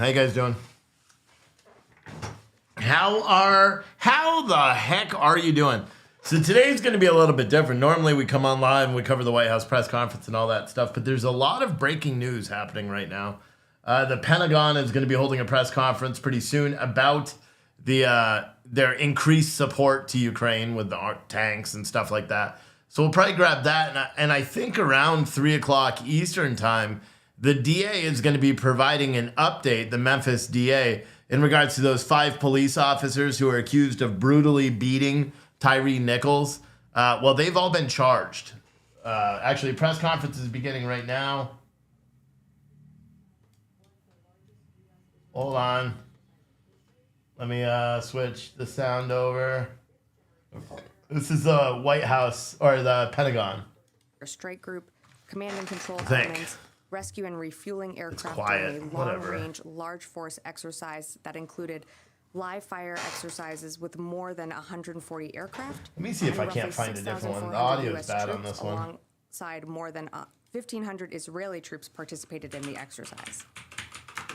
How you guys doing? How the heck are you doing? So today's going to be a little bit different. Normally we come on live and we cover the White House press conference and all that stuff, but there's a lot of breaking news happening right now. The Pentagon is going to be holding a press conference pretty soon about their increased support to Ukraine with the tanks and stuff like that. So we'll probably grab that, and I think around 3 o'clock Eastern time, the DA is going to be providing an update, the Memphis DA, in regards to those 5 police officers who are accused of brutally beating Tyre Nichols. Well, they've all been charged. Actually, press conference is beginning right now. Hold on. Let me switch the sound over. This is the White House, or the Pentagon. Strike group, command and control elements, rescue and refueling aircraft during a long-range, large force exercise that included live fire exercises with more than 140 aircraft. Let me see if I can't find a different one. The audio is bad on this one. Alongside more than 1,500 Israeli troops participated in the exercise.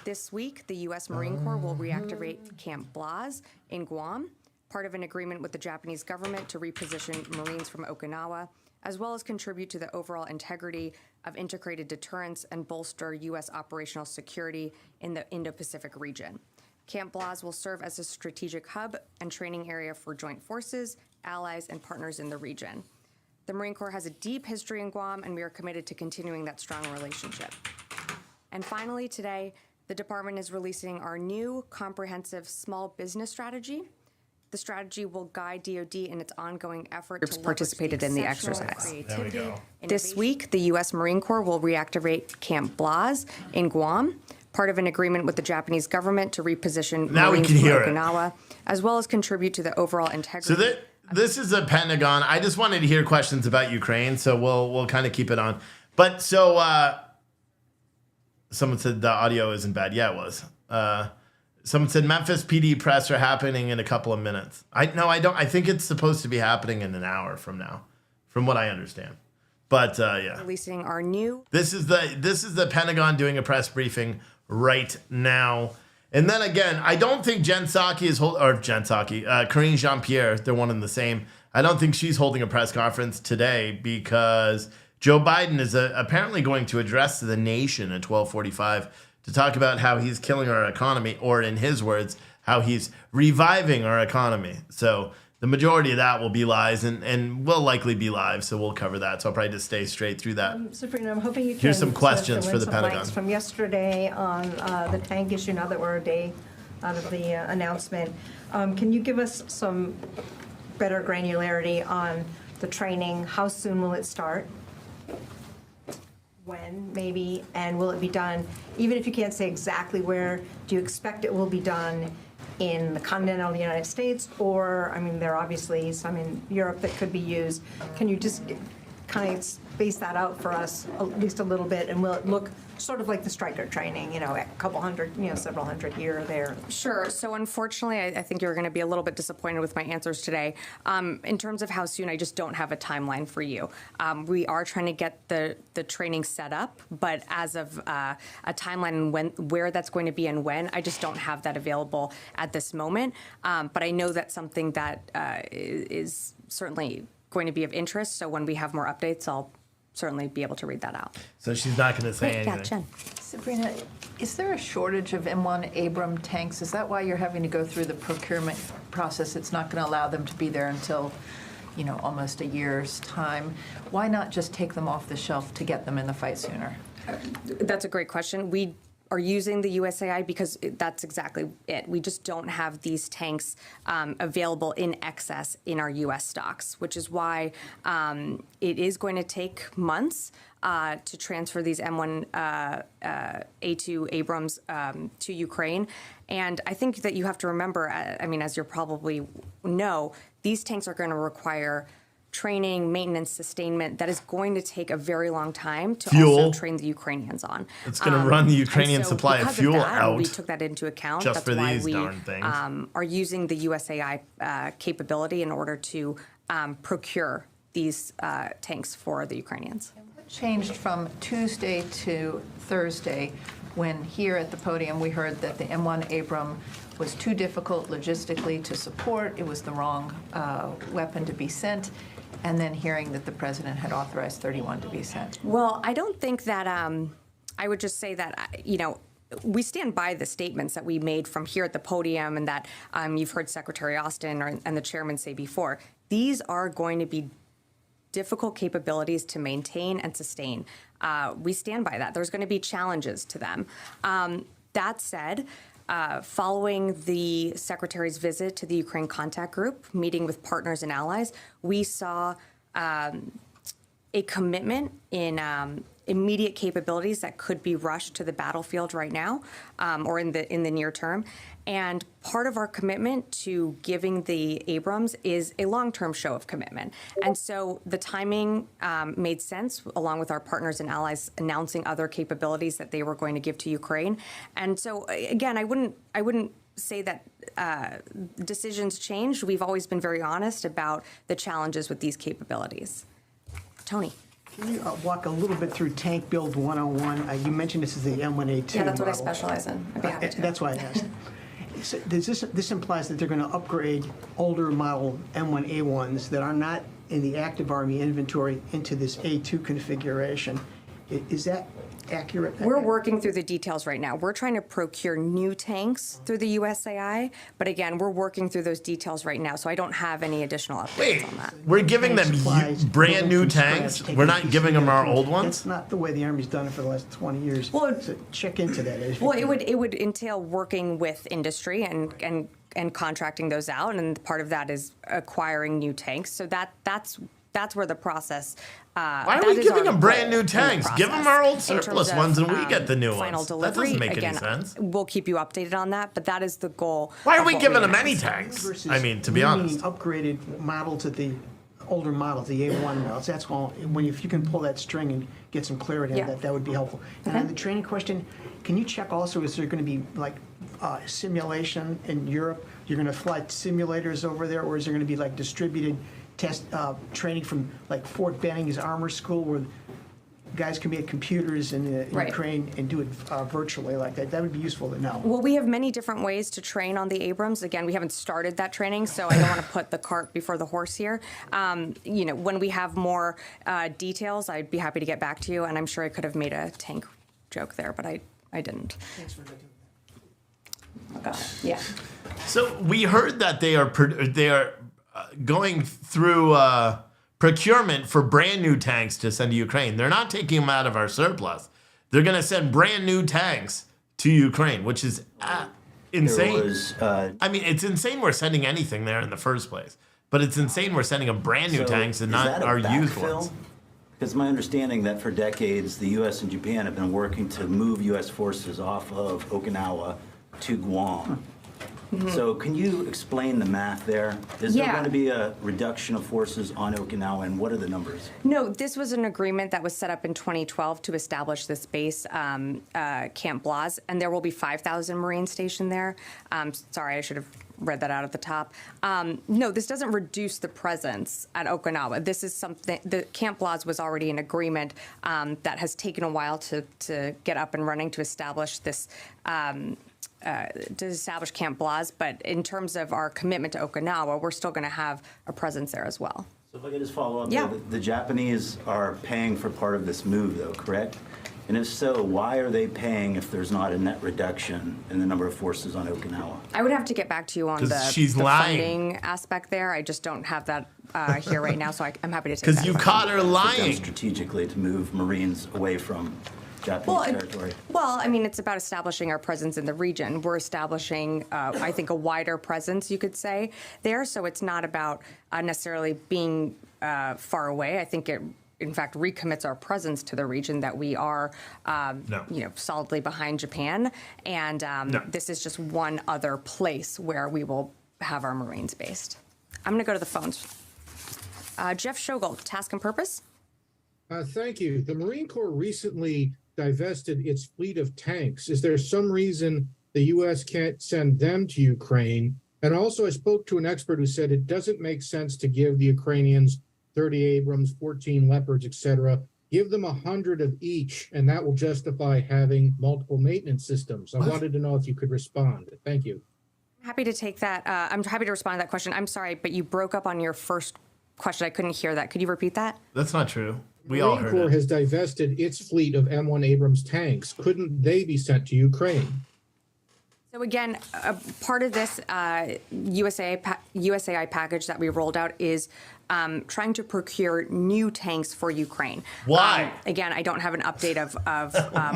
This week, the U.S. Marine Corps will reactivate Camp Blaz in Guam, part of an agreement with the Japanese government to reposition Marines from Okinawa, as well as contribute to the overall integrity of integrated deterrence and bolster U.S. operational security in the Indo-Pacific region. Camp Blaz will serve as a strategic hub and training area for joint forces, allies, and partners in the region. The Marine Corps has a deep history in Guam, and we are committed to continuing that strong relationship. And finally, today, the department is releasing our new comprehensive small business strategy. The strategy will guide DoD in its ongoing effort to participated in the exercise. There we go. This week, the U.S. Marine Corps will reactivate Camp Blaz in Guam, part of an agreement with the Japanese government to reposition Marines from Okinawa, as well as contribute to the overall integrity. So this is the Pentagon. I just wanted to hear questions about Ukraine, so we'll kind of keep it on. But so someone said the audio isn't bad. Yeah, it was. Someone said Memphis PD press are happening in a couple of minutes. I don't. I think it's supposed to be happening in an hour from now, from what I understand. But yeah, releasing our new. This is the Pentagon doing a press briefing right now. And then again, I don't think Karine Jean-Pierre, they're one and the same. I don't think she's holding a press conference today because Joe Biden is apparently going to address the nation at 12:45 to talk about how he's killing our economy, or in his words, how he's reviving our economy. So the majority of that will be lies and will likely be live, so we'll cover that. So I'll probably just stay straight through that. Sabrina, I'm hoping you can. Here's some questions for the Pentagon. From yesterday on the tank issue, now that we're a day out of the announcement, can you give us some better granularity on the training? How soon will it start? When, maybe, and will it be done? Even if you can't say exactly where, do you expect it will be done in the continental United States, or, I mean, there are obviously some in Europe that could be used. Can you just kind of space that out for us at least a little bit, and will it look sort of like the striker training, a couple hundred, several hundred here or there? Sure. So unfortunately, I think you're going to be a little bit disappointed with my answers today. In terms of how soon, I just don't have a timeline for you. We are trying to get the training set up, but as of a timeline and where that's going to be and when, I just don't have that available at this moment. But I know that's something that is certainly going to be of interest. So when we have more updates, I'll certainly be able to read that out. So she's not going to say anything. Yeah, Jen. Sabrina, is there a shortage of M1 Abram tanks? Is that why you're having to go through the procurement process? It's not going to allow them to be there until, almost a year's time. Why not just take them off the shelf to get them in the fight sooner? That's a great question. We are using the USAI because that's exactly it. We just don't have these tanks available in excess in our U.S. stocks, which is why it is going to take months to transfer these M1 A2 Abrams to Ukraine. And I think that you have to remember, as you probably know, these tanks are going to require training, maintenance, sustainment that is going to take a very long time to also train the Ukrainians on. It's going to run the Ukrainian supply of fuel out. We took that into account. Just That's for why these we darn things. Are using the USAI capability in order to procure these tanks for the Ukrainians. What changed from Tuesday to Thursday when here at the podium we heard that the M1 Abram was too difficult logistically to support, it was the wrong weapon to be sent, and then hearing that the president had authorized 31 to be sent? Well, I don't think that, I would just say that, we stand by the statements that we made from here at the podium and that you've heard Secretary Austin and the chairman say before. These are going to be difficult capabilities to maintain and sustain. We stand by that. There's going to be challenges to them. That said, following the Secretary's visit to the Ukraine Contact Group, meeting with partners and allies, we saw a commitment in immediate capabilities that could be rushed to the battlefield right now, or in the near term. And part of our commitment to giving the Abrams is a long-term show of commitment. And so the timing made sense, along with our partners and allies announcing other capabilities that they were going to give to Ukraine. And so again, I wouldn't say that decisions changed. We've always been very honest about the challenges with these capabilities. Tony. Can you walk a little bit through Tank Build 101? You mentioned this is the M1A2 Yeah, that's what I model. specialize in. I'd be happy to. That's why I asked. So this implies that they're going to upgrade older model M1A1s that are not in the active Army inventory into this A2 configuration. Is that accurate? We're working through the details right now. We're trying to procure new tanks through the USAI, but again, we're working through those details right now, so I don't have any additional updates Wait, on that. we're giving them Supplies, brand new building from tanks? scratch, We're taking not giving them our pieces old of ones? That's not the way the Army's done it for the last 20 years. Well, So check into that. Well, it would entail working with industry and contracting those out, and part of that is acquiring new tanks. So that's where the process. Why are we giving them brand new tanks? Give them our old surplus ones and we get the new final ones. That delivery. doesn't make Again, any sense. We'll keep you updated on that, but that is the goal. Why are of we what giving them announced. any tanks? Versus I mean, to be meaning honest. upgraded models at the older models, the A1 models. That's all. If you can pull that string and get some clarity on Yeah. that, that would be helpful. And Okay. on the training question, can you check also, is there going to be like simulation in Europe? You're going to fly simulators over there, or is there going to be like distributed test training from like Fort Benning's Armor School where guys can be at computers in Right. Ukraine and do it virtually like that? That would be useful to know. Well, we have many different ways to train on the Abrams. Again, we haven't started that training, so I don't want to put the cart before the horse here. When we have more details, I'd be happy to get back to you, and I'm sure I could have made a tank joke there, but I didn't. Thanks for doing that. Yeah. So we heard that they are going through procurement for brand new tanks to send to Ukraine. They're not taking them out of our surplus. They're going to send brand new tanks to Ukraine, which is insane. There was, I mean, it's insane we're sending anything there in the first place. But it's insane we're sending them brand new so tanks and is not that a our used backfill? ones. Because my understanding that for decades, the U.S. and Japan have been working to move U.S. forces off of Okinawa to Guam. So can you explain the math there? Is there Yeah. going to be a reduction of forces on Okinawa, and what are the numbers? No, this was an agreement that was set up in 2012 to establish this base, Camp Blas, and there will be 5,000 Marines stationed there. Sorry, I should have read that out at the top. No, this doesn't reduce the presence at Okinawa. This is something, the Camp Blas was already an agreement that has taken a while to get up and running to establish this Camp Blas, but in terms of our commitment to Okinawa, we're still going to have a presence there as well. So if I could just follow up, Yeah. the Japanese are paying for part of this move, though, correct? And if so, why are they paying if there's not a net reduction in the number of forces on Okinawa? I would have to get back to you on 'Cause the she's lying. funding aspect there. I just don't have that here right now, so I'm happy to take that. Because you from caught her Done lying. strategically to move Marines away from Japanese territory. Well, I mean, it's about establishing our presence in the region. We're establishing, I think, a wider presence, you could say, there. So it's not about necessarily being far away. I think it, in fact, recommits our presence to the region that we are, solidly behind Japan. And this is just one other place where we will have our Marines based. I'm going to go to the phones. Jeff Shogel, Task and Purpose. Thank you. The Marine Corps recently divested its fleet of tanks. Is there some reason the U.S. can't send them to Ukraine? And also, I spoke to an expert who said it doesn't make sense to give the Ukrainians 30 Abrams, 14 Leopards, etc., Give them 100 of each, and that will justify having multiple maintenance systems. I wanted to know if you could respond. Thank you. Happy to take that. I'm happy to respond to that question. I'm sorry, but you broke up on your first question. I couldn't hear that. Could you repeat that? That's not true. We all Marine heard Corps it. has divested its fleet of M1 Abrams tanks. Couldn't they be sent to Ukraine? So again, part of this USAI package that we rolled out is trying to procure new tanks for Ukraine. Why? Again, I don't have an update of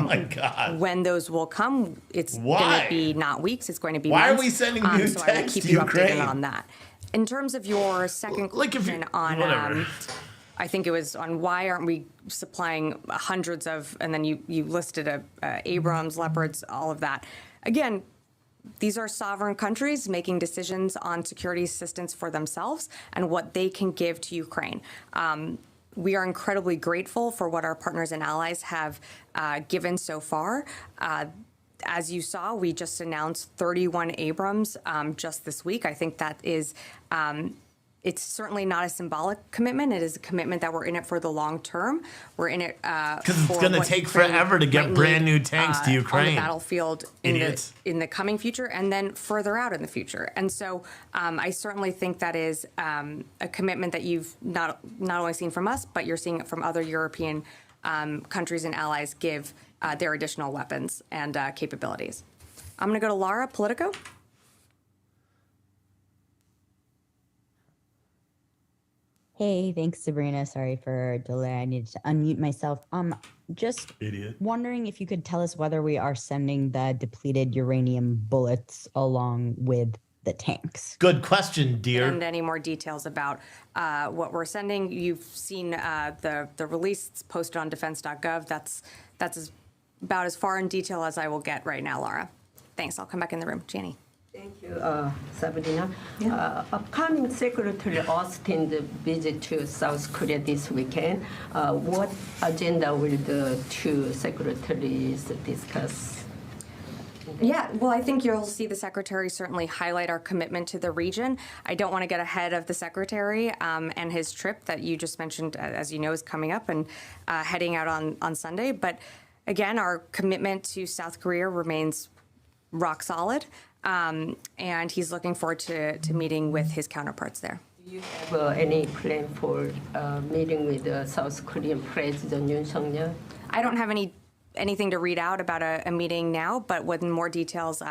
My God. when those will come. It's Why? going to be not weeks. It's going to be Why are months. we sending new so I will tanks keep to you Ukraine? updated on that. In terms of your second Like if you- question on, whatever. I think it was on why aren't we supplying hundreds of, and then you listed Abrams, Leopards, all of that. Again, these are sovereign countries making decisions on security assistance for themselves and what they can give to Ukraine. We are incredibly grateful for what our partners and allies have given so far. As you saw, we just announced 31 Abrams just this week. I think that is, it's certainly not a symbolic commitment. It is a commitment that we're in it for the long term. We're in it Because it's going to take forever to get brand new tanks to on Ukraine. the battlefield Idiots. in the coming future, and then further out in the future. And so, I certainly think that is a commitment that you've not only seen from us, but you're seeing it from other European countries and allies give their additional weapons and capabilities. I'm going to go to Laura Politico. Hey, thanks, Sabrina. Sorry for delay. I needed to unmute myself. Just Idiot. wondering if you could tell us whether we are sending the depleted uranium bullets along with the tanks. Good question, dear. And any more details about what we're sending. You've seen the release. It's posted on defense.gov. That's about as far in detail as I will get right now, Laura. Thanks. I'll come back in the room. Janie. Thank you, Sabrina. Upcoming Secretary Austin's visit to South Korea this weekend, what agenda will the two secretaries discuss? Yeah, well, I think you'll see the secretary certainly highlight our commitment to the region. I don't want to get ahead of the secretary and his trip that you just mentioned, as you know, is coming up and heading out on Sunday. But again, our commitment to South Korea remains rock solid. And he's looking forward to meeting with his counterparts there. Do you have any plan for meeting with South Korean President Yoon Suk-yeol? I don't have anything to read out about a meeting now, but with more details,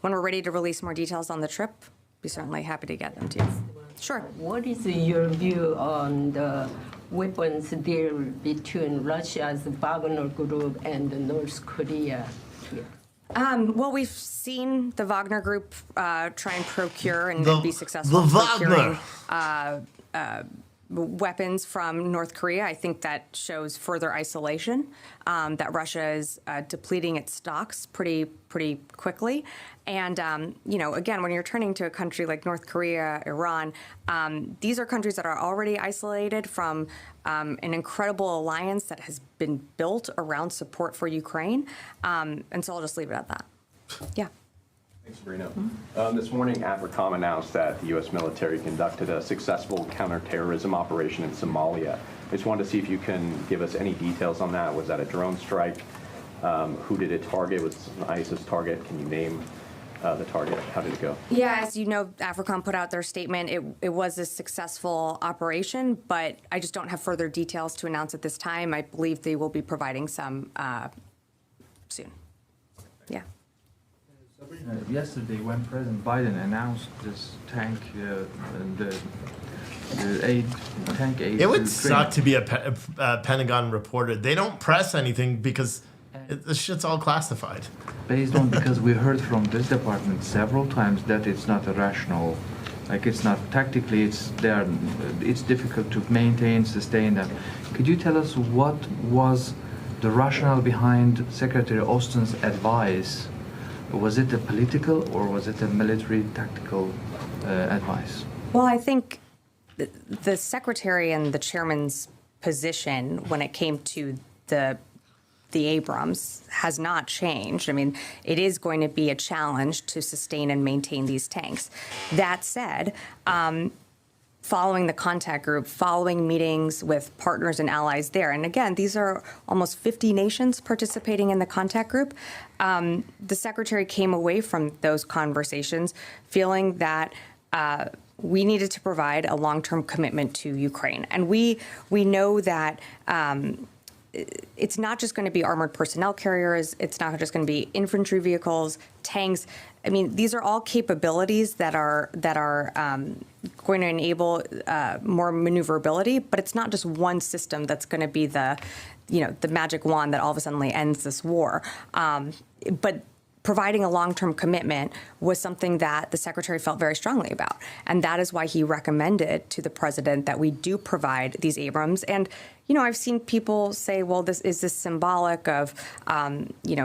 when we're ready to release more details on the trip, be certainly happy to get them to you. Sure. What is your view on the weapons deal between Russia's Wagner Group and North Korea here? Well, we've seen the Wagner Group try and procure and be the successful in procuring Wagner. Weapons from North Korea. I think that shows further isolation, that Russia is depleting its stocks pretty quickly. And, again, when you're turning to a country like North Korea, Iran, these are countries that are already isolated from an incredible alliance that has been built around support for Ukraine. And so I'll just leave it at that. Yeah. Thanks, Sabrina. This morning, AFRICOM announced that the U.S. military conducted a successful counterterrorism operation in Somalia. I just wanted to see if you can give us any details on that. Was that a drone strike? Who did it target? Was it an ISIS target? Can you name the target? How did it go? Yeah, as you know, AFRICOM put out their statement. It was a successful operation, but I just don't have further details to announce at this time. I believe they will be providing some soon. Yeah. Yesterday, when President Biden announced this tank, the tank aid, It would to suck Ukraine, to be a Pentagon reporter. They don't press anything because this shit's all classified. based on because we heard from this department several times that it's not a rational, like it's not tactically, it's difficult to maintain, sustain them. Could you tell us what was the rationale behind Secretary Austin's advice? Was it a political or was it a military tactical advice? Well, I think the secretary and the chairman's position when it came to the Abrams has not changed. I mean, it is going to be a challenge to sustain and maintain these tanks. That said, following the contact group, following meetings with partners and allies there. And again, these are almost 50 nations participating in the contact group. The secretary came away from those conversations feeling that we needed to provide a long-term commitment to Ukraine. And we know that it's not just going to be armored personnel carriers. It's not just going to be infantry vehicles, tanks. I mean, these are all capabilities that are going to enable more maneuverability. But it's not just one system that's going to be the magic wand that all of a sudden ends this war. But providing a long-term commitment was something that the secretary felt very strongly about. And that is why he recommended to the president that we do provide these Abrams. And, I've seen people say, well, is this symbolic of,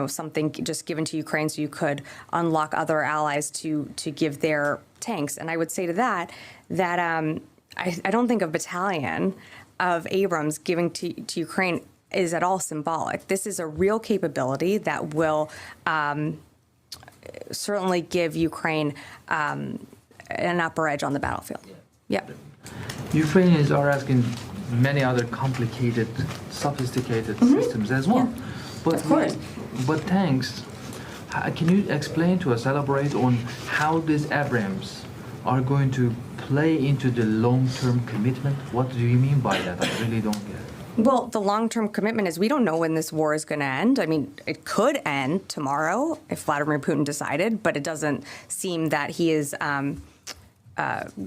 something just given to Ukraine so you could unlock other allies to give their tanks. And I would say to that I don't think a battalion of Abrams giving to Ukraine is at all symbolic. This is a real capability that will certainly give Ukraine an upper edge on the battlefield. Yeah. Ukrainians are asking many other complicated, sophisticated systems as well. Yeah. But of course. But tanks, can you explain to us, elaborate on how these Abrams are going to play into the long-term commitment? What do you mean by that? I really don't get it. Well, the long-term commitment is we don't know when this war is going to end. I mean, it could end tomorrow if Vladimir Putin decided, but it doesn't seem that he is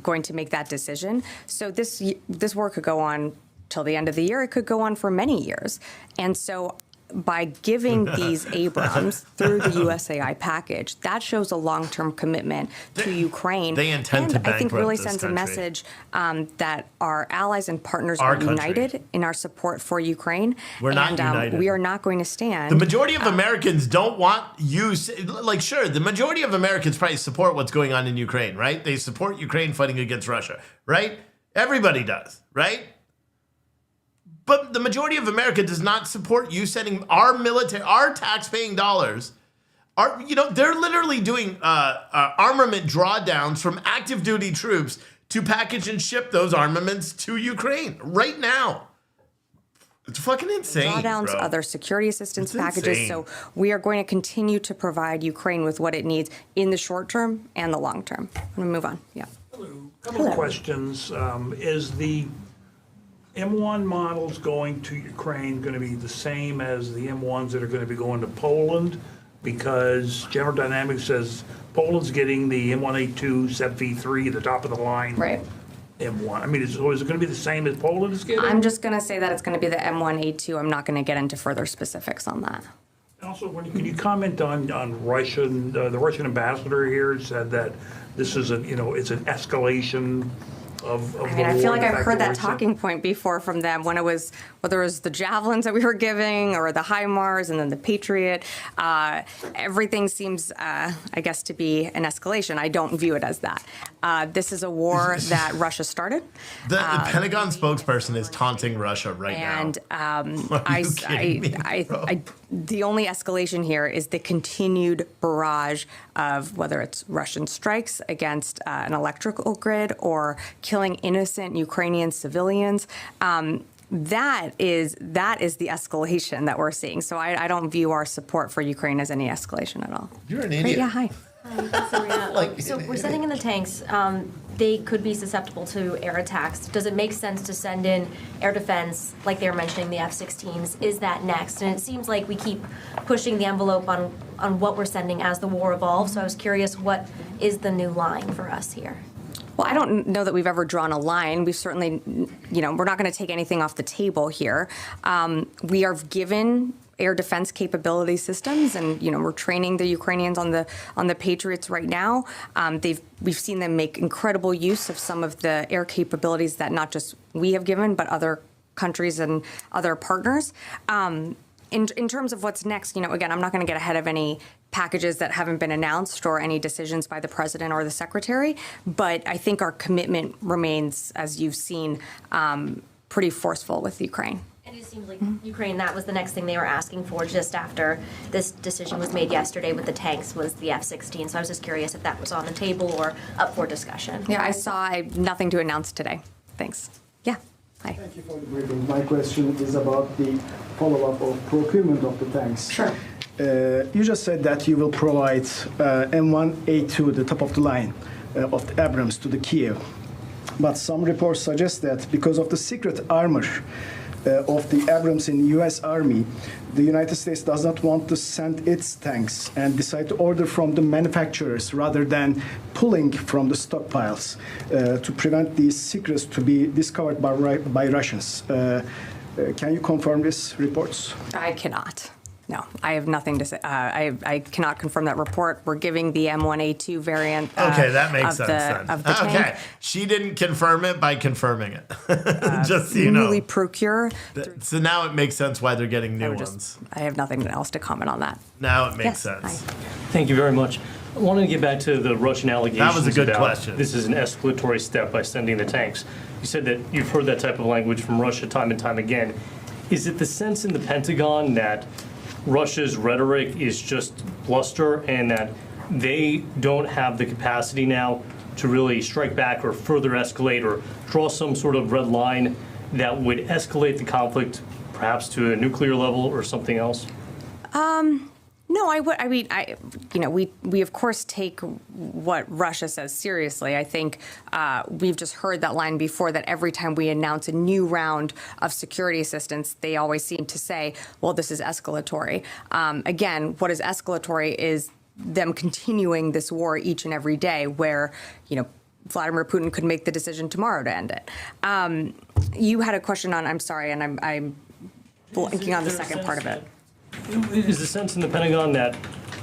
going to make that decision. So this war could go on till the end of the year. It could go on for many years. And so by giving these Abrams through the USAI package, that shows a long-term commitment to Ukraine. They intend to bankrupt I think really this sends country. a message that our allies and partners are united in our support for Ukraine. We're not united. We are not going to stand. The majority of Americans don't want you. Sure, the majority of Americans probably support what's going on in Ukraine, right? They support Ukraine fighting against Russia, right? Everybody does, right? But the majority of America does not support you sending our military, our tax-paying dollars. They're literally doing armament drawdowns from active duty troops to package and ship those armaments to Ukraine right now. It's fucking insane. Drawdowns, bro. other security assistance It's packages. insane. So we are going to continue to provide Ukraine with what it needs in the short term and the long term. I'm going to move on. Yeah. Couple of questions. Is the M1 models going to Ukraine going to be the same as the M1s that are going to be going to Poland? Because General Dynamics says Poland's getting the M1A2 SEP V3, the top of the line. Right. M1. I mean, is it going to be the same as Poland is getting? I'm just going to say that it's going to be the M1A2. I'm not going to get into further specifics on that. Also, can you comment on Russian? The Russian ambassador here said that this is it's an escalation of the war. I feel like The I've fact heard that we're talking point before from them when it was, whether it was the javelins that we were giving or the HIMARS and then the Patriot. Everything seems, I guess, to be an escalation. I don't view it as that. This is a war that Russia started. The Pentagon spokesperson is taunting Russia right And now. Are you kidding me, bro? the only escalation here is the continued barrage of whether it's Russian strikes against an electrical grid or killing innocent Ukrainian civilians. That is the escalation that we're seeing. So I don't view our support for Ukraine as any escalation at all. You're an Great, idiot. yeah, hi. So we're sending in the tanks. They could be susceptible to air attacks. Does it make sense to send in air defense, like they were mentioning, the F-16s? Is that next? And it seems like we keep pushing the envelope on what we're sending as the war evolves. So I was curious, what is the new line for us here? Well, I don't know that we've ever drawn a line. We've certainly, we're not going to take anything off the table here. We are given air defense capability systems, and we're training the Ukrainians on the Patriots right now. We've seen them make incredible use of some of the air capabilities that not just we have given, but other countries and other partners. In terms of what's next, again, I'm not going to get ahead of any packages that haven't been announced or any decisions by the president or the secretary, but I think our commitment remains, as you've seen, pretty forceful with Ukraine. It just seems like Ukraine, that was the next thing they were asking for just after this decision was made yesterday with the tanks, was the F-16. So I was just curious if that was on the table or up for discussion. Yeah, I have nothing to announce today. Thanks. Yeah. Hi. Thank you for the briefing. My question is about the follow-up of procurement of the tanks. Sure. You just said that you will provide M1A2, the top of the line of the Abrams, to the Kiev. But some reports suggest that because of the secret armor of the Abrams in the U.S. Army, the United States does not want to send its tanks and decide to order from the manufacturers rather than pulling from the stockpiles to prevent these secrets to be discovered by Russians. Can you confirm these reports? I cannot. No, I have nothing to say. I cannot confirm that report. We're giving the M1A2 variant. Okay, that makes sense then. then. Of the tank. Okay, she didn't confirm it by confirming it. Just so you know. Newly procure. So now it makes sense why they're getting new ones. I have nothing else to comment on that. Now it makes Yes, sense. hi. Thank you very much. I wanted to get back to the Russian allegations. That was a good about question. This is an escalatory step by sending the tanks. You said that you've heard that type of language from Russia time and time again. Is it the sense in the Pentagon that Russia's rhetoric is just bluster and that they don't have the capacity now to really strike back or further escalate or draw some sort of red line that would escalate the conflict perhaps to a nuclear level or something else? No, we of course take what Russia says seriously. I think we've just heard that line before, that every time we announce a new round of security assistance, they always seem to say, well, this is escalatory. Again, what is escalatory is them continuing this war each and every day where, Vladimir Putin could make the decision tomorrow to end it. You had a question on, I'm sorry, and I'm blanking on the second part of it. Is the sense in the Pentagon that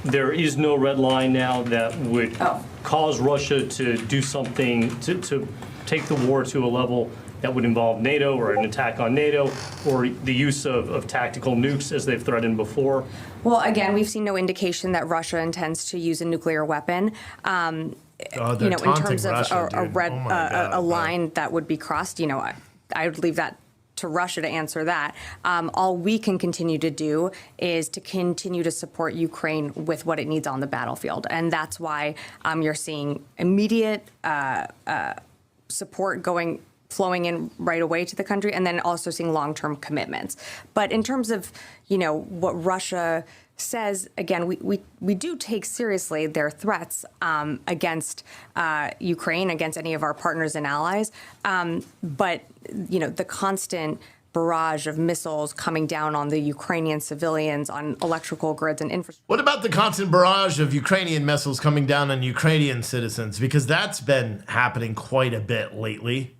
there is no red line now that would cause Russia to do something, to take the war to a level that would involve NATO or an attack on NATO or the use of tactical nukes as they've threatened before? Well, again, we've seen no indication that Russia intends to use a nuclear weapon. In terms of a line that would be crossed, I would leave that to Russia to answer that. All we can continue to do is to continue to support Ukraine with what it needs on the battlefield. And that's why you're seeing immediate support flowing in right away to the country, and then also seeing long-term commitments. But in terms of, what Russia says, again, we do take seriously their threats against Ukraine, against any of our partners and allies. But, the constant barrage of missiles coming down on the Ukrainian civilians, on electrical grids and infrastructure. What about the constant barrage of Ukrainian missiles coming down on Ukrainian citizens? Because that's been happening quite a bit lately.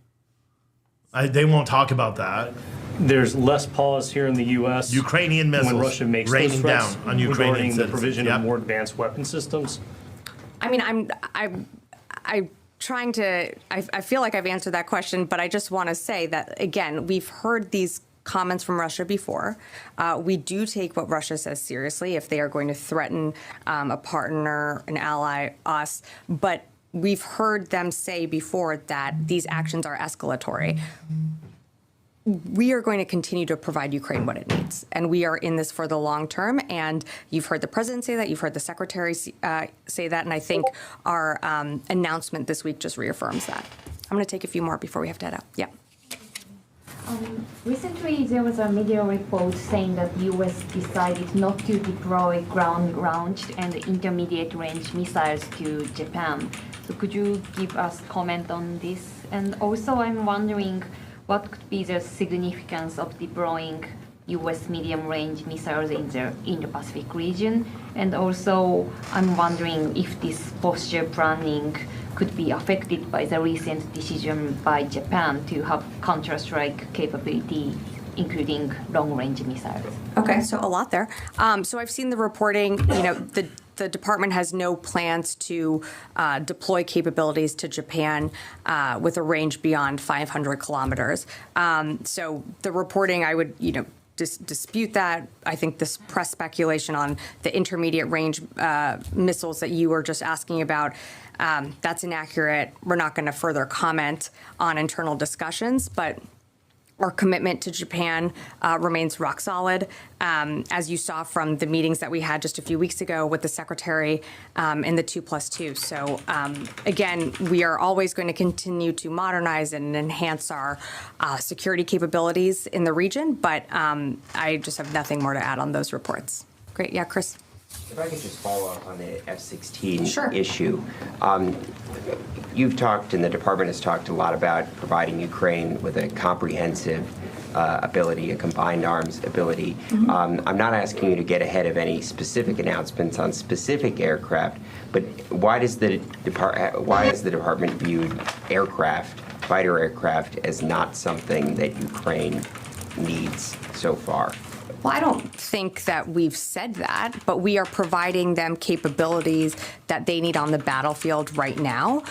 They won't talk about that. There's less pause here in the U.S. Ukrainian missiles when Russia makes those raining threats down on Ukrainian regarding the citizens. provision of more advanced weapon systems. I mean, I'm trying to. I feel like I've answered that question, but I just want to say that again, we've heard these comments from Russia before. We do take what Russia says seriously if they are going to threaten a partner, an ally, us, but we've heard them say before that these actions are escalatory. We are going to continue to provide Ukraine what it needs. And we are in this for the long term. And you've heard the president say that. You've heard the secretary say that. And I think our announcement this week just reaffirms that. I'm going to take a few more before we have to head out. Yeah. Recently, there was a media report saying that the U.S. decided not to deploy ground-launched and intermediate-range missiles to Japan. So could you give us comment on this? And also, I'm wondering what could be the significance of deploying U.S. medium-range missiles in the Pacific region? And also, I'm wondering if this posture planning could be affected by the recent decision by Japan to have counter-strike capability, including long-range missiles. Okay, so a lot there. So I've seen the reporting, the department has no plans to deploy capabilities to Japan with a range beyond 500 kilometers. So the reporting, I would, dispute that. I think this press speculation on the intermediate range missiles that you were just asking about, that's inaccurate. We're not going to further comment on internal discussions, but Our commitment to Japan remains rock solid, as you saw from the meetings that we had just a few weeks ago with the Secretary in the 2+2. So again, we are always going to continue to modernize and enhance our security capabilities in the region, but I just have nothing more to add on those reports. Great, yeah, Chris? If I could just follow up on the F-16 Sure. issue. You've talked, and the department has talked a lot about providing Ukraine with a comprehensive ability, a combined arms ability. I'm not asking you to get ahead of any specific announcements on specific aircraft, but why does the department view aircraft, fighter aircraft, as not something that Ukraine needs so far? Well, I don't think that we've said that, but we are providing them capabilities that they need on the battlefield right now.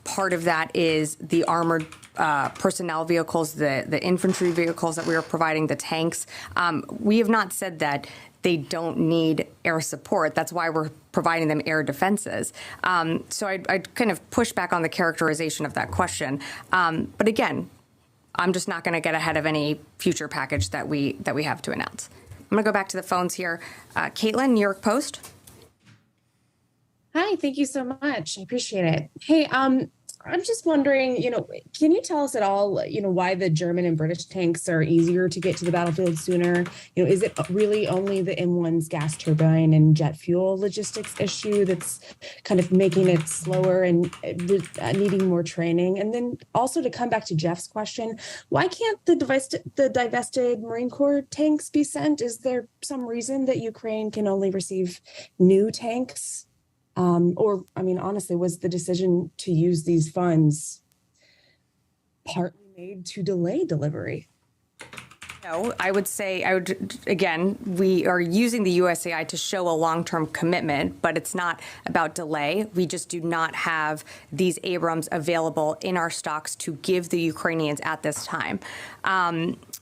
Part of that is the armored personnel vehicles, the infantry vehicles that we are providing, the tanks. We have not said that they don't need air support. That's why we're providing them air defenses. So I'd kind of push back on the characterization of that question. But again, I'm just not going to get ahead of any future package that we have to announce. I'm going to go back to the phones here. Caitlin, New York Post. Hi, thank you so much. I appreciate it. Hey, I'm just wondering, can you tell us at all, why the German and British tanks are easier to get to the battlefield sooner? Is it really only the M1's gas turbine and jet fuel logistics issue that's kind of making it slower and needing more training? And then also to come back to Jeff's question, why can't the divested Marine Corps tanks be sent? Is there some reason that Ukraine can only receive new tanks? Honestly, was the decision to use these funds partly made to delay delivery? No, again, we are using the USAI to show a long-term commitment, but it's not about delay. We just do not have these Abrams available in our stocks to give the Ukrainians at this time.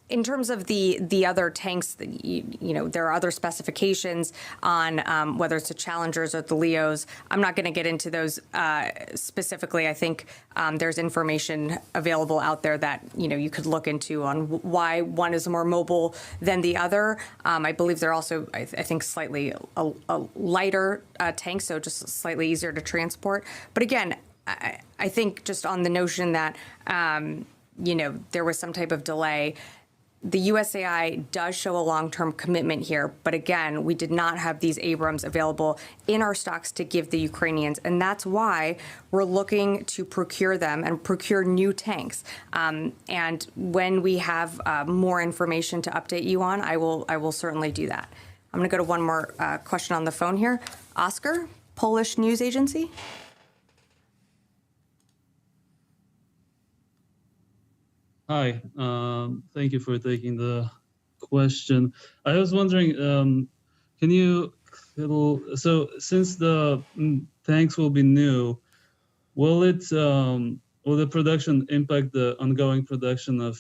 In terms of the other tanks, there are other specifications on whether it's the Challengers or the Leos. I'm not going to get into those specifically. I think there's information available out there that you could look into on why one is more mobile than the other. I believe they're also, I think, slightly a lighter tank, so just slightly easier to transport. But again, I think just on the notion that there was some type of delay. The USAI does show a long-term commitment here, but again, we did not have these Abrams available in our stocks to give the Ukrainians, and that's why we're looking to procure them and procure new tanks. And when we have more information to update you on, I will certainly do that. I'm going to go to one more question on the phone here. Oscar, Polish news agency. Hi, thank you for taking the question. I was wondering, so since the tanks will be new, will the production impact the ongoing production of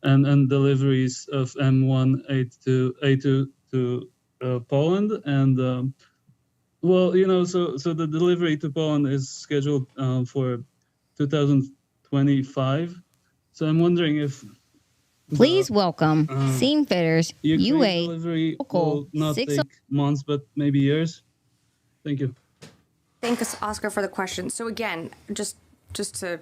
and deliveries of M1A2 to Poland? And so the delivery to Poland is scheduled for 2025. So I'm wondering if please welcome Scene Fitters UA delivery local will not take months, but maybe years. Thank you. Thanks, Oscar, for the question. So again, just to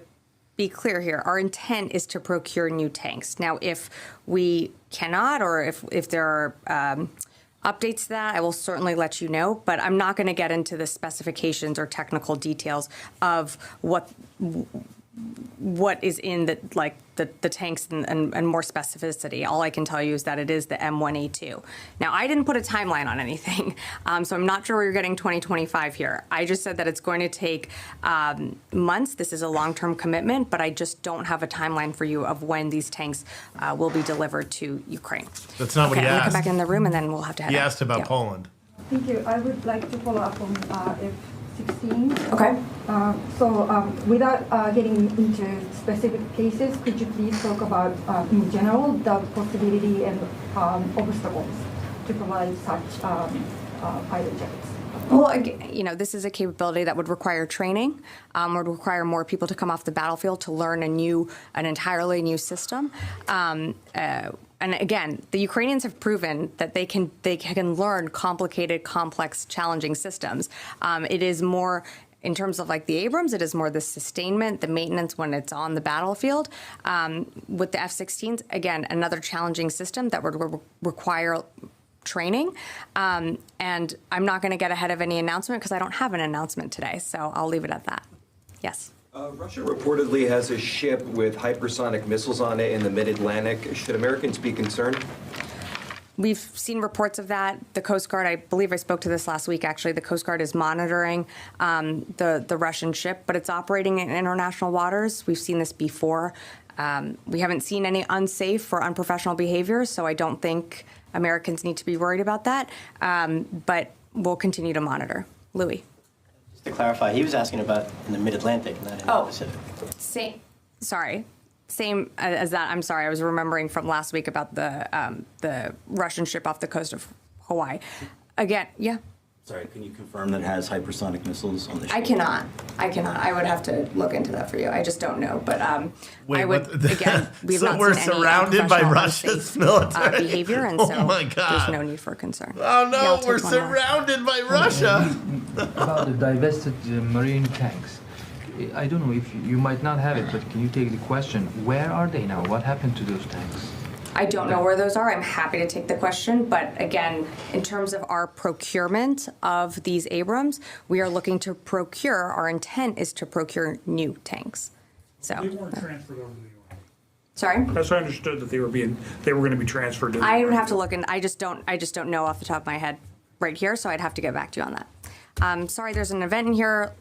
be clear here, our intent is to procure new tanks. Now, if we cannot, or if there are updates to that, I will certainly let you know. But I'm not going to get into the specifications or technical details of what is in the tanks and more specificity. All I can tell you is that it is the M1A2. Now, I didn't put a timeline on anything, so I'm not sure where you're getting 2025 here. I just said that it's going to take months. This is a long-term commitment, but I just don't have a timeline for you of when these tanks will be delivered to Ukraine. That's not what he I'm asked. gonna come back in the room and then we'll have to head He out. asked about Poland. Thank you. I would like to follow up on F-16. Okay. Without getting into specific cases, could you please talk about, in general, the possibility and obstacles to provide such fighter jets? Well, this is a capability that would require training, would require more people to come off the battlefield to learn an entirely new system. And again, the Ukrainians have proven that they can learn complicated, complex, challenging systems. It is more, in terms of like the Abrams, it is more the sustainment, the maintenance when it's on the battlefield. With the F-16s, again, another challenging system that would require training. And I'm not going to get ahead of any announcement because I don't have an announcement today. So I'll leave it at that. Yes. Russia reportedly has a ship with hypersonic missiles on it in the mid-Atlantic. Should Americans be concerned? We've seen reports of that. The Coast Guard, I believe I spoke to this last week, actually. The Coast Guard is monitoring the Russian ship, but it's operating in international waters. We've seen this before. We haven't seen any unsafe or unprofessional behavior, so I don't think Americans need to be worried about that. But we'll continue to monitor. Louis. Just to clarify, he was asking about in the Mid-Atlantic, not in the Pacific. Same as that. I'm sorry. I was remembering from last week about the Russian ship off the coast of Hawaii. Again, yeah. Sorry, can you confirm that it has hypersonic missiles on the ship? I cannot. I would have to look into that for you. I just don't know. But Wait, I would, again, we've so not we're seen any surrounded by unprofessional, Russia's unsafe, military behavior, and Oh so my God. there's no need for concern. Oh no, Yeah, I'll take we're one more. surrounded by Russia. About the divested marine tanks. I don't know if you might not have it, but can you take the question? Where are they now? What happened to those tanks? I don't know where those are. I'm happy to take the question. But again, in terms of our procurement of these Abrams, we are looking to procure, our intent is to procure new tanks. So. They weren't transferred over to the UN. Sorry? That's I understood that they were going to be transferred to the I would UN. have to look, and I just don't know off the top of my head right here, so I'd have to get back to you on that. Sorry, there's an event in here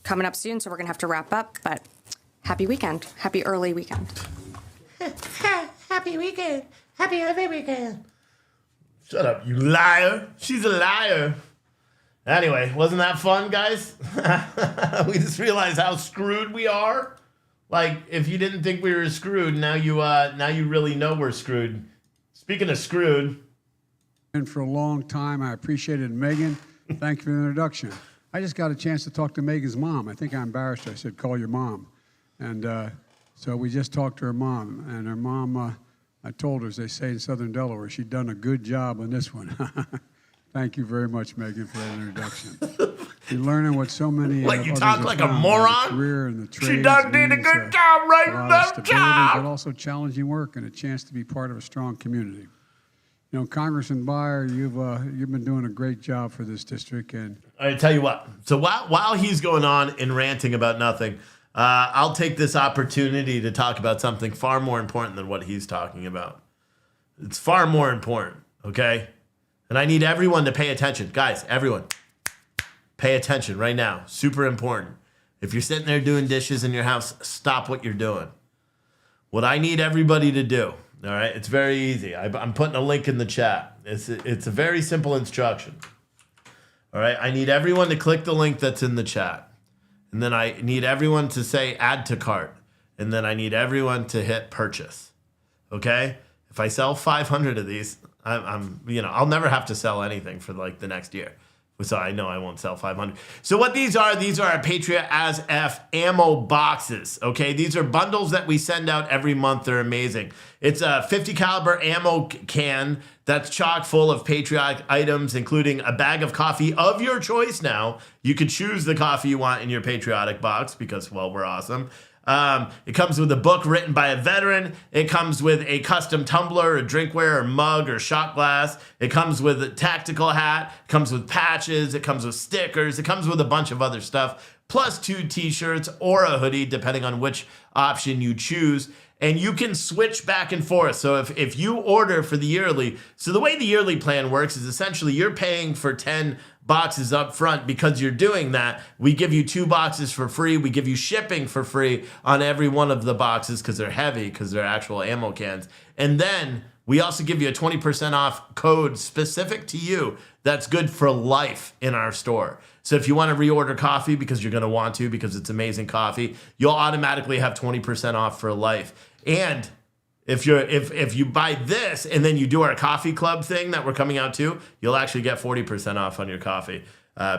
coming up soon, so we're going to have to wrap up, but happy weekend. Happy early weekend. Happy weekend. Happy early weekend. Shut up, you liar. She's a liar. Anyway, wasn't that fun, guys? We just realized how screwed we are. Like, if you didn't think we were screwed, now you really know we're screwed. Speaking of screwed. And for a long time, I appreciated Megan. Thank you for the introduction. I just got a chance to talk to Megan's mom. I think I embarrassed her. I said, call your mom. And so we just talked to her mom. And her mom, I told her, as they say in Southern Delaware, she'd done a good job on this one. Thank you very much, Megan, for that introduction. You're learning what so many Like you others talk have like a found, moron? the career and the She trades done did a means, good job right a lot of that stability, job. but also challenging work and a chance to be part of a strong community. You know, Congressman Beyer, you've been doing a great job for this district. And I tell you what. So while he's going on and ranting about nothing, I'll take this opportunity to talk about something far more important than what he's talking about. It's far more important, okay? And I need everyone to pay attention. Guys, everyone, pay attention right now. Super important. If you're sitting there doing dishes in your house, stop what you're doing. What I need everybody to do, all right? It's very easy. I'm putting a link in the chat. It's a very simple instruction. All right? I need everyone to click the link that's in the chat. And then I need everyone to say add to cart. And then I need everyone to hit purchase. Okay? If I sell 500 of these, I'll never have to sell anything for like the next year. So I know I won't sell 500. So what these are our Patriot As F ammo boxes. Okay, these are bundles that we send out every month. They're amazing. It's a 50 caliber ammo can that's chock full of patriotic items, including a bag of coffee of your choice. Now you could choose the coffee you want in your patriotic box because, well, we're awesome. It comes with a book written by a veteran. It comes with a custom tumbler, or drinkware, or mug, or shot glass. It comes with a tactical hat. It comes with patches. It comes with stickers. It comes with a bunch of other stuff, plus 2 t-shirts or a hoodie, depending on which option you choose. And you can switch back and forth. So if you order for the yearly, so the way the yearly plan works is essentially you're paying for 10 boxes up front. Because you're doing that, we give you 2 boxes for free. We give you shipping for free on every one of the boxes because they're heavy, because they're actual ammo cans. And then we also give you a 20% off code specific to you that's good for life in our store. So if you want to reorder coffee, because you're going to want to, because it's amazing coffee, you'll automatically have 20% off for life. And if you buy this and then you do our coffee club thing that we're coming out to, you'll actually get 40% off on your coffee.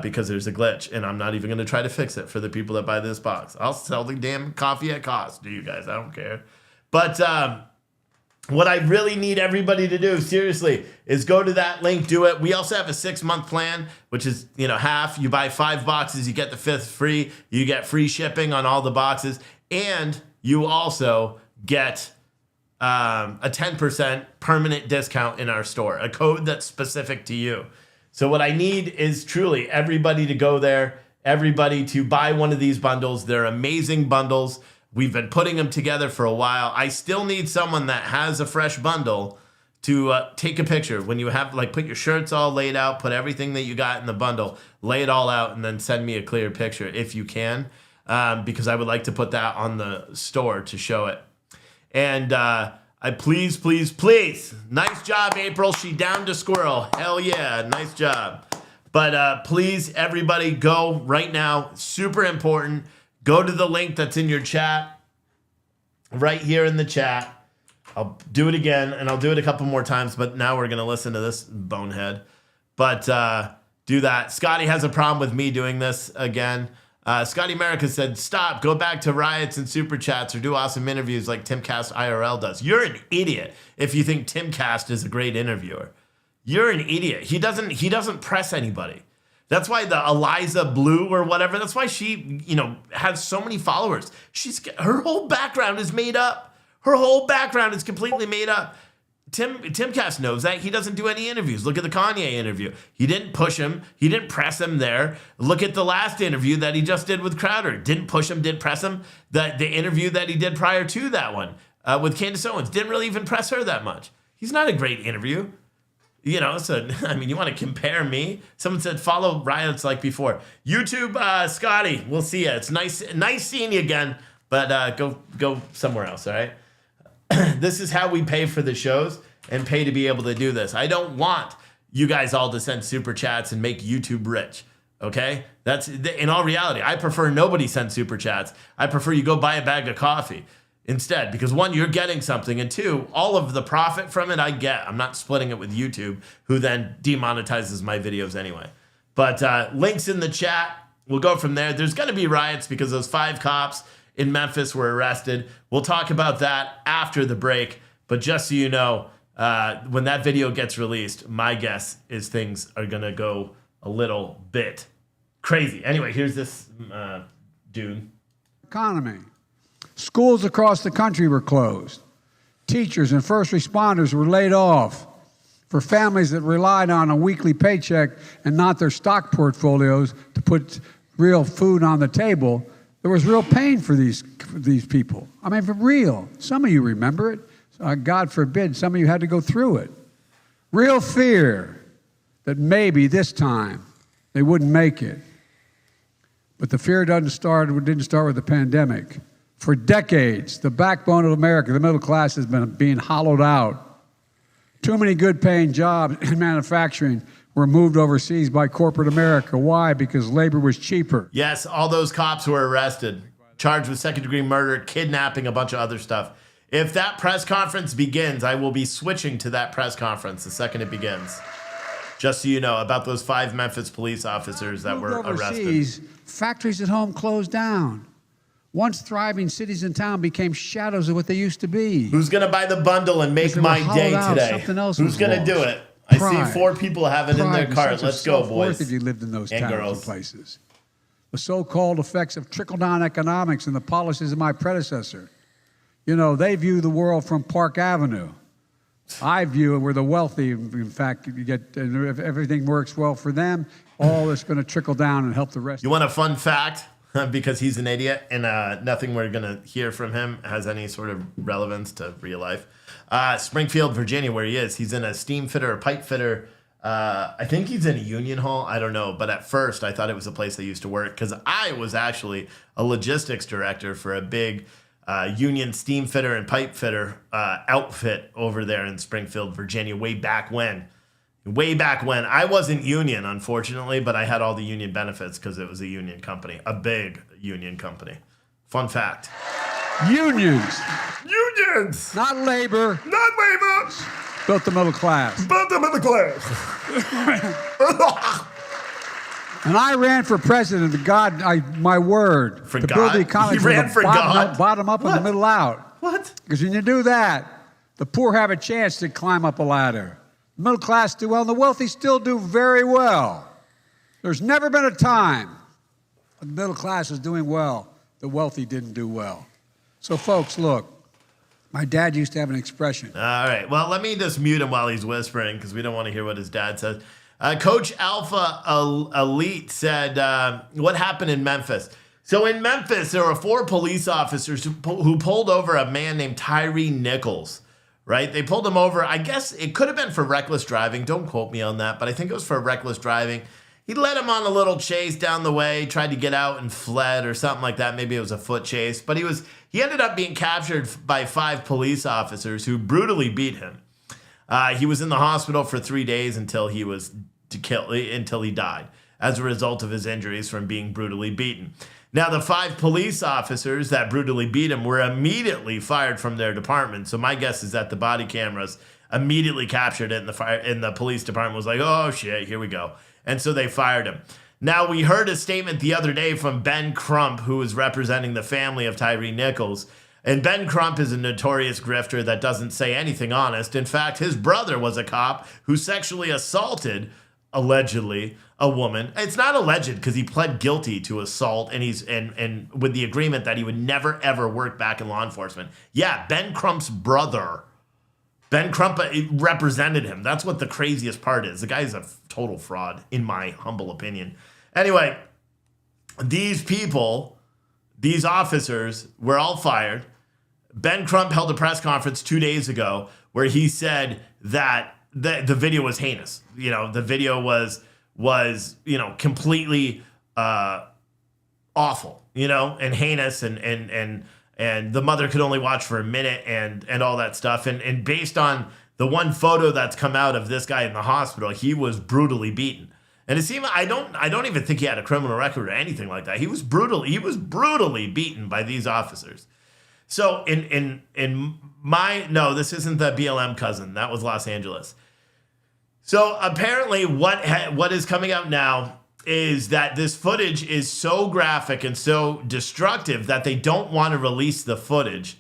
because there's a glitch, and I'm not even going to try to fix it for the people that buy this box. I'll sell the damn coffee at cost to you guys. I don't care. But what I really need everybody to do, seriously, is go to that link, do it. We also have a 6-month plan, which is, half. You buy 5 boxes, you get the 5th free. You get free shipping on all the boxes. And you also get a 10% permanent discount in our store, a code that's specific to you. So what I need is truly everybody to go there, everybody to buy one of these bundles. They're amazing bundles. We've been putting them together for a while. I still need someone that has a fresh bundle to take a picture. When you have, put your shirts all laid out, put everything that you got in the bundle, lay it all out, and then send me a clear picture if you can, because I would like to put that on the store to show it. And please, nice job, April. She downed a squirrel. Hell yeah, nice job. But please, everybody, go right now. Super important. Go to the link that's in your chat, right here in the chat. I'll do it again, and I'll do it a couple more times, but now we're going to listen to this bonehead. But do that. Scotty has a problem with me doing this again. Scotty America said, stop, go back to riots and super chats or do awesome interviews like Timcast IRL does. You're an idiot if you think Timcast is a great interviewer. You're an idiot. He doesn't press anybody. That's why the Eliza Blue or whatever, that's why she, has so many followers. Her whole background is made up. Her whole background is completely made up. Timcast knows that. He doesn't do any interviews. Look at the Kanye interview. He didn't push him. He didn't press him there. Look at the last interview that he just did with Crowder. Didn't push him, didn't press him. The interview that he did prior to that one with Candace Owens, didn't really even press her that much. He's not a great interview. You want to compare me? Someone said, follow riots like before. YouTube, Scotty, we'll see you. It's nice seeing you again, but go somewhere else, all right? This is how we pay for the shows and pay to be able to do this. I don't want you guys all to send super chats and make YouTube rich, okay? That's, in all reality, I prefer nobody send super chats. I prefer you go buy a bag of coffee instead, because 1, you're getting something, and 2, all of the profit from it I get. I'm not splitting it with YouTube, who then demonetizes my videos anyway. But links in the chat. We'll go from there. There's going to be riots because those 5 cops in Memphis were arrested. We'll talk about that after the break. But just so you know, when that video gets released, my guess is things are going to go a little bit crazy. Anyway, here's this dude. Economy. Schools across the country were closed. Teachers and first responders were laid off. For families that relied on a weekly paycheck and not their stock portfolios to put real food on the table, there was real pain for these people. I mean, for real. Some of you remember it. God forbid, some of you had to go through it. Real fear that maybe this time they wouldn't make it. But the fear didn't start with the pandemic. For decades, the backbone of America, the middle class, has been being hollowed out. Too many good-paying jobs in manufacturing were moved overseas by corporate America. Why? Because labor was cheaper. Yes, all those cops were arrested, charged with second-degree murder, kidnapping, a bunch of other stuff. If that press conference begins, I will be switching to that press conference the second it begins. Just so you know, about those 5 Memphis police officers that were overseas, arrested. Factories at home closed down. Once thriving cities and towns became shadows of what they used to be. Who's going to buy the bundle and make my day today? Who's going to do it? I see 4 people have it in their cart. Let's go, boys. If you lived in those and towns girls. And places. The so-called effects of trickle-down economics and the policies of my predecessor. They view the world from Park Avenue. I view it where the wealthy, in fact, you get, and if everything works well for them, all is going to trickle down and help the rest. You want a fun fact? Because he's an idiot and nothing we're going to hear from him has any sort of relevance to real life. Springfield, Virginia, where he is, he's in a steam fitter or pipe fitter. I think he's in a union hall. I don't know. But at first, I thought it was a place they used to work because I was actually a logistics director for a big union steam fitter and pipe fitter outfit over there in Springfield, Virginia, way back when. I wasn't union, unfortunately, but I had all the union benefits because it was a union company, a big union company. Fun fact. Unions. Not labor. Built the middle class. And I ran for president. God, my word. For to God? build the economy He ran for God? bottom up and the middle out. What? Because when you do that, the poor have a chance to climb up a ladder. The middle class do well, and the wealthy still do very well. There's never been a time when the middle class is doing well, the wealthy didn't do well. So, folks, look, my dad used to have an expression. All right. Well, let me just mute him while he's whispering because we don't want to hear what his dad says. Coach Alpha Elite said, what happened in Memphis? So in Memphis, there were 4 police officers who pulled over a man named Tyre Nichols, right? They pulled him over. I guess it could have been for reckless driving. Don't quote me on that, but I think it was for reckless driving. He led him on a little chase down the way, tried to get out and fled or something like that. Maybe it was a foot chase, but he ended up being captured by 5 police officers who brutally beat him. He was in the hospital for 3 days until he died as a result of his injuries from being brutally beaten. Now, the 5 police officers that brutally beat him were immediately fired from their department. So my guess is that the body cameras immediately captured it, and the police department was like, "Oh shit, here we go." And so they fired him. Now, we heard a statement the other day from Ben Crump, who is representing the family of Tyre Nichols. And Ben Crump is a notorious grifter that doesn't say anything honest. In fact, his brother was a cop who sexually assaulted, allegedly, a woman. It's not alleged because he pled guilty to assault and with the agreement that he would never, ever work back in law enforcement. Yeah, Ben Crump's brother. Ben Crump represented him. That's what the craziest part is. The guy's a total fraud, in my humble opinion. Anyway, these people, these officers, were all fired. Ben Crump held a press conference 2 days ago where he said that the video was heinous. You know, the video was completely awful, and heinous, and the mother could only watch for a minute and all that stuff. And based on the one photo that's come out of this guy in the hospital, he was brutally beaten. And it seemed I don't even think he had a criminal record or anything like that. He was brutally beaten by these officers. So no, this isn't the BLM cousin. That was Los Angeles. So apparently what is coming out now is that this footage is so graphic and so destructive that they don't want to release the footage.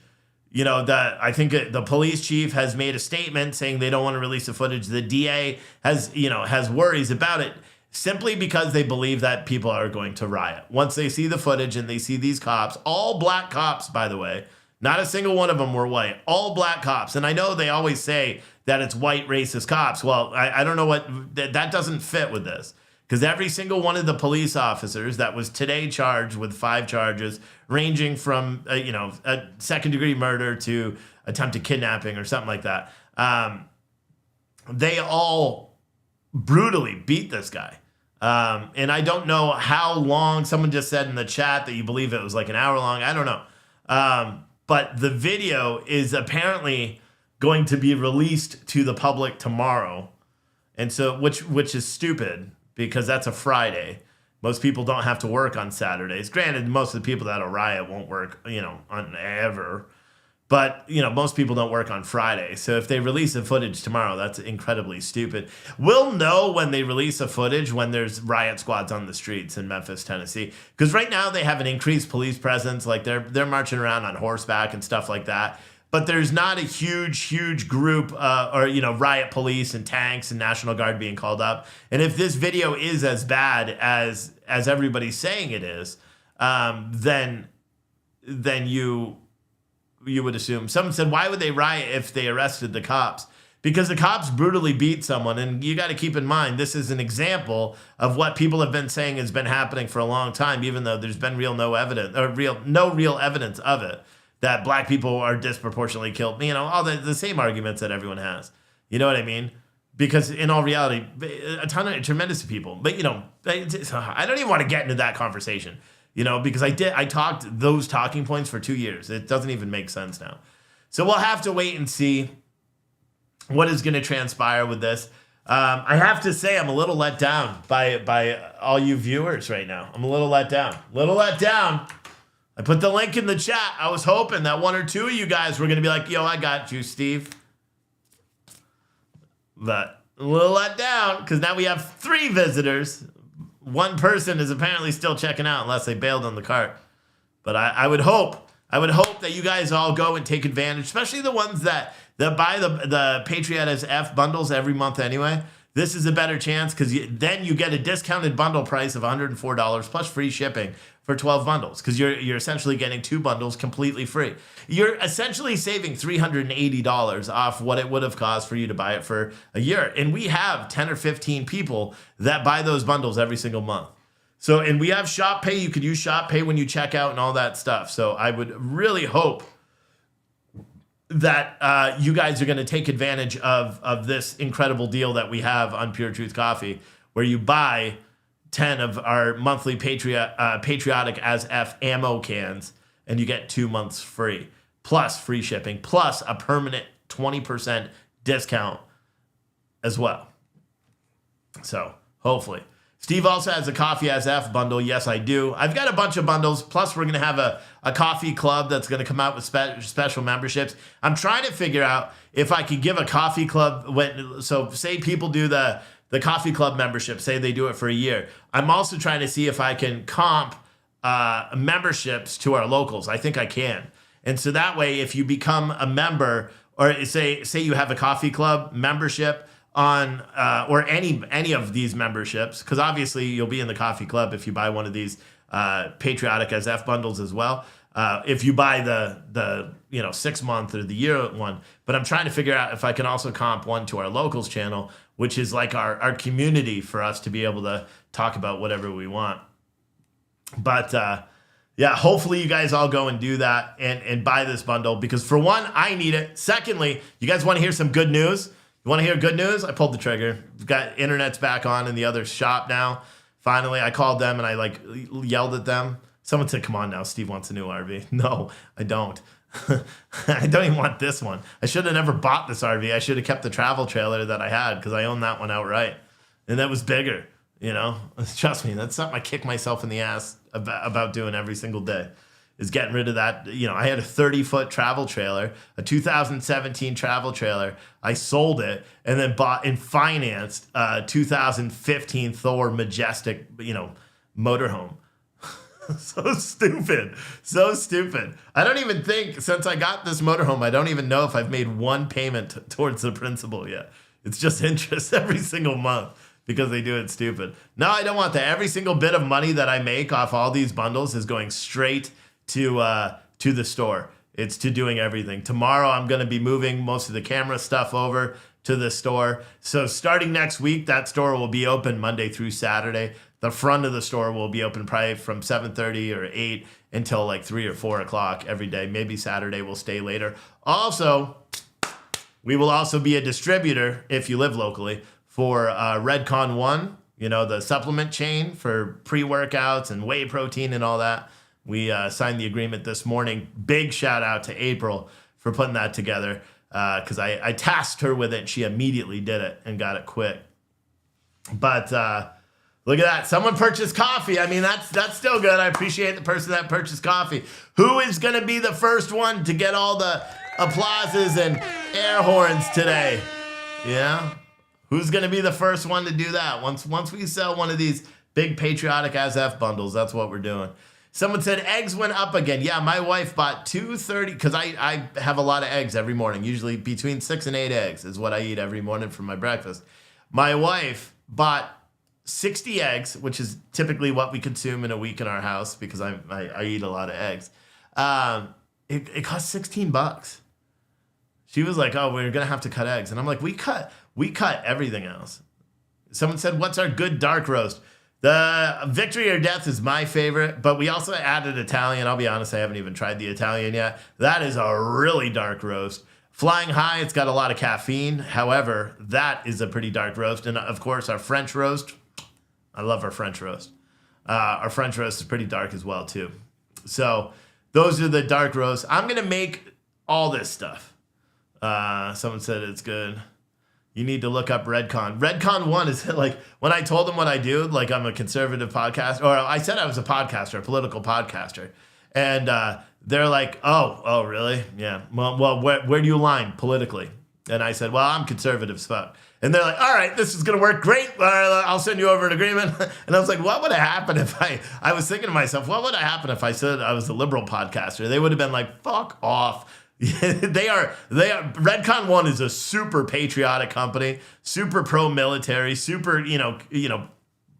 I think the police chief has made a statement saying they don't want to release the footage. The DA has worries about it simply because they believe that people are going to riot. Once they see the footage and they see these cops, all black cops, by the way, not a single one of them were white, all black cops. And I know they always say that it's white racist cops. Well, I don't know that doesn't fit with this. Because every single one of the police officers that was today charged with 5 charges, ranging from a second-degree murder to attempted kidnapping or something like that, they all brutally beat this guy. And I don't know how long. Someone just said in the chat that you believe it was like an hour long. I don't know. But the video is apparently going to be released to the public tomorrow, and so which is stupid. Because that's a Friday. Most people don't have to work on Saturdays. Granted, most of the people that'll riot won't work, on ever. But, most people don't work on Friday. So if they release the footage tomorrow, that's incredibly stupid. We'll know when they release the footage when there's riot squads on the streets in Memphis, Tennessee. Because right now they have an increased police presence. Like they're marching around on horseback and stuff like that. But there's not a huge group or riot police and tanks and National Guard being called up. And if this video is as bad as everybody's saying it is, then you would assume. Someone said, why would they riot if they arrested the cops? Because the cops brutally beat someone. And you got to keep in mind, this is an example of what people have been saying has been happening for a long time, even though there's been no real evidence of it. That black people are disproportionately killed. All the same arguments that everyone has. You know what I mean? Because in all reality, a ton of tremendous people. But, I don't even want to get into that conversation. Because I talked those talking points for 2 years. It doesn't even make sense now. So we'll have to wait and see what is going to transpire with this. I have to say I'm a little let down by all you viewers right now. I'm a little let down. I put the link in the chat. I was hoping that 1 or 2 of you guys were going to be like, yo, I got you, Steve. But a little let down because now we have 3 visitors. one person is apparently still checking out unless they bailed on the cart. But I would hope that you guys all go and take advantage, especially the ones that buy the Patriot as F bundles every month anyway. This is a better chance because then you get a discounted bundle price of $104 plus free shipping for 12 bundles because you're essentially getting 2 bundles completely free. You're essentially saving $380 off what it would have cost for you to buy it for a year. And we have 10 or 15 people that buy those bundles every single month. So, and we have Shop Pay. You could use Shop Pay when you check out and all that stuff. So I would really hope that you guys are going to take advantage of this incredible deal that we have on Pure Truth Coffee, where you buy 10 of our monthly Patriotic as F ammo cans, and you get 2 months free, plus free shipping, plus a permanent 20% discount as well. So hopefully. Steve also has a Coffee as F bundle. Yes, I do. I've got a bunch of bundles. Plus, we're going to have a coffee club that's going to come out with special memberships. I'm trying to figure out if I could give a coffee club. So say people do the coffee club membership. Say they do it for a year. I'm also trying to see if I can comp memberships to our locals. I think I can. And so that way, if you become a member, or say you have a coffee club membership, on or any of these memberships, because obviously you'll be in the coffee club if you buy one of these Patriotic as F bundles as well. If you buy the 6 month or the year one, but I'm trying to figure out if I can also comp one to our locals channel, which is like our community for us to be able to talk about whatever we want. But yeah, hopefully you guys all go and do that and buy this bundle because for one, I need it. Secondly, you guys want to hear some good news? You want to hear good news? I pulled the trigger. We've got internet's back on in the other shop now. Finally, I called them and I yelled at them. Someone said, come on now, Steve wants a new RV. No, I don't. I don't even want this one. I should have never bought this RV. I should have kept the travel trailer that I had because I own that one outright. And that was bigger, Trust me, that's something I kick myself in the ass about doing every single day. Is getting rid of that. I had a 30-foot travel trailer, a 2017 travel trailer. I sold it and then bought and financed a 2015 Thor Majestic, motorhome. So stupid. I don't even think, since I got this motorhome, I don't even know if I've made one payment towards the principal yet. It's just interest every single month because they do it stupid. No, I don't want that. Every single bit of money that I make off all these bundles is going straight to the store. It's to doing everything. Tomorrow I'm going to be moving most of the camera stuff over to the store. So starting next week, that store will be open Monday through Saturday. The front of the store will be open probably from 7:30 or 8 until like 3 or 4 o'clock every day. Maybe Saturday will stay later. Also, we will also be a distributor if you live locally for Redcon 1, the supplement chain for pre-workouts and whey protein and all that. We signed the agreement this morning. Big shout out to April for putting that together because I tasked her with it and she immediately did it and got it quick. But look at that. Someone purchased coffee. I mean, that's still good. I appreciate the person that purchased coffee. Who is going to be the first one to get all the applauses and air horns today? Yeah? Who's going to be the first one to do that? Once we sell one of these big Patriotic as F bundles, that's what we're doing. Someone said eggs went up again. Yeah, my wife bought 230 because I have a lot of eggs every morning. Usually between 6 and 8 eggs is what I eat every morning for my breakfast. My wife bought 60 eggs, which is typically what we consume in a week in our house because I eat a lot of eggs. It cost $16. She was like, "Oh, we're gonna have to cut eggs," and I'm like, "We cut everything else." Someone said, "What's our good dark roast?" The Victory or Death is my favorite, but we also added Italian. I'll be honest, I haven't even tried the Italian yet. That is a really dark roast. Flying High, it's got a lot of caffeine. However, that is a pretty dark roast. And of course, our French roast. I love our French roast. Our French roast is pretty dark as well, too. So those are the dark roasts. I'm going to make all this stuff. Someone said it's good. You need to look up Redcon. Redcon 1 is like, when I told them what I do, like I'm a conservative podcaster, or I said I was a podcaster, a political podcaster. And they're like, oh, really? Yeah. Well, where do you align politically? And I said, well, I'm conservative as fuck. And they're like, all right, this is going to work great. I'll send you over an agreement. And I was like, what would have happened if I was thinking to myself, what would have happened if I said I was a liberal podcaster? They would have been like, fuck off. They are Redcon One is a super patriotic company, super pro-military, super,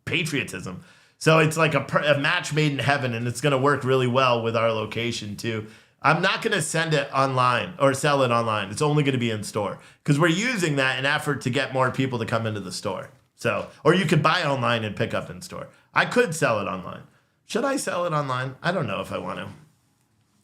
patriotism. So it's like a match made in heaven, and it's going to work really well with our location too. I'm not going to send it online or sell it online. It's only going to be in store because we're using that in effort to get more people to come into the store. So, or you could buy online and pick up in store. I could sell it online. Should I sell it online? I don't know if I want to.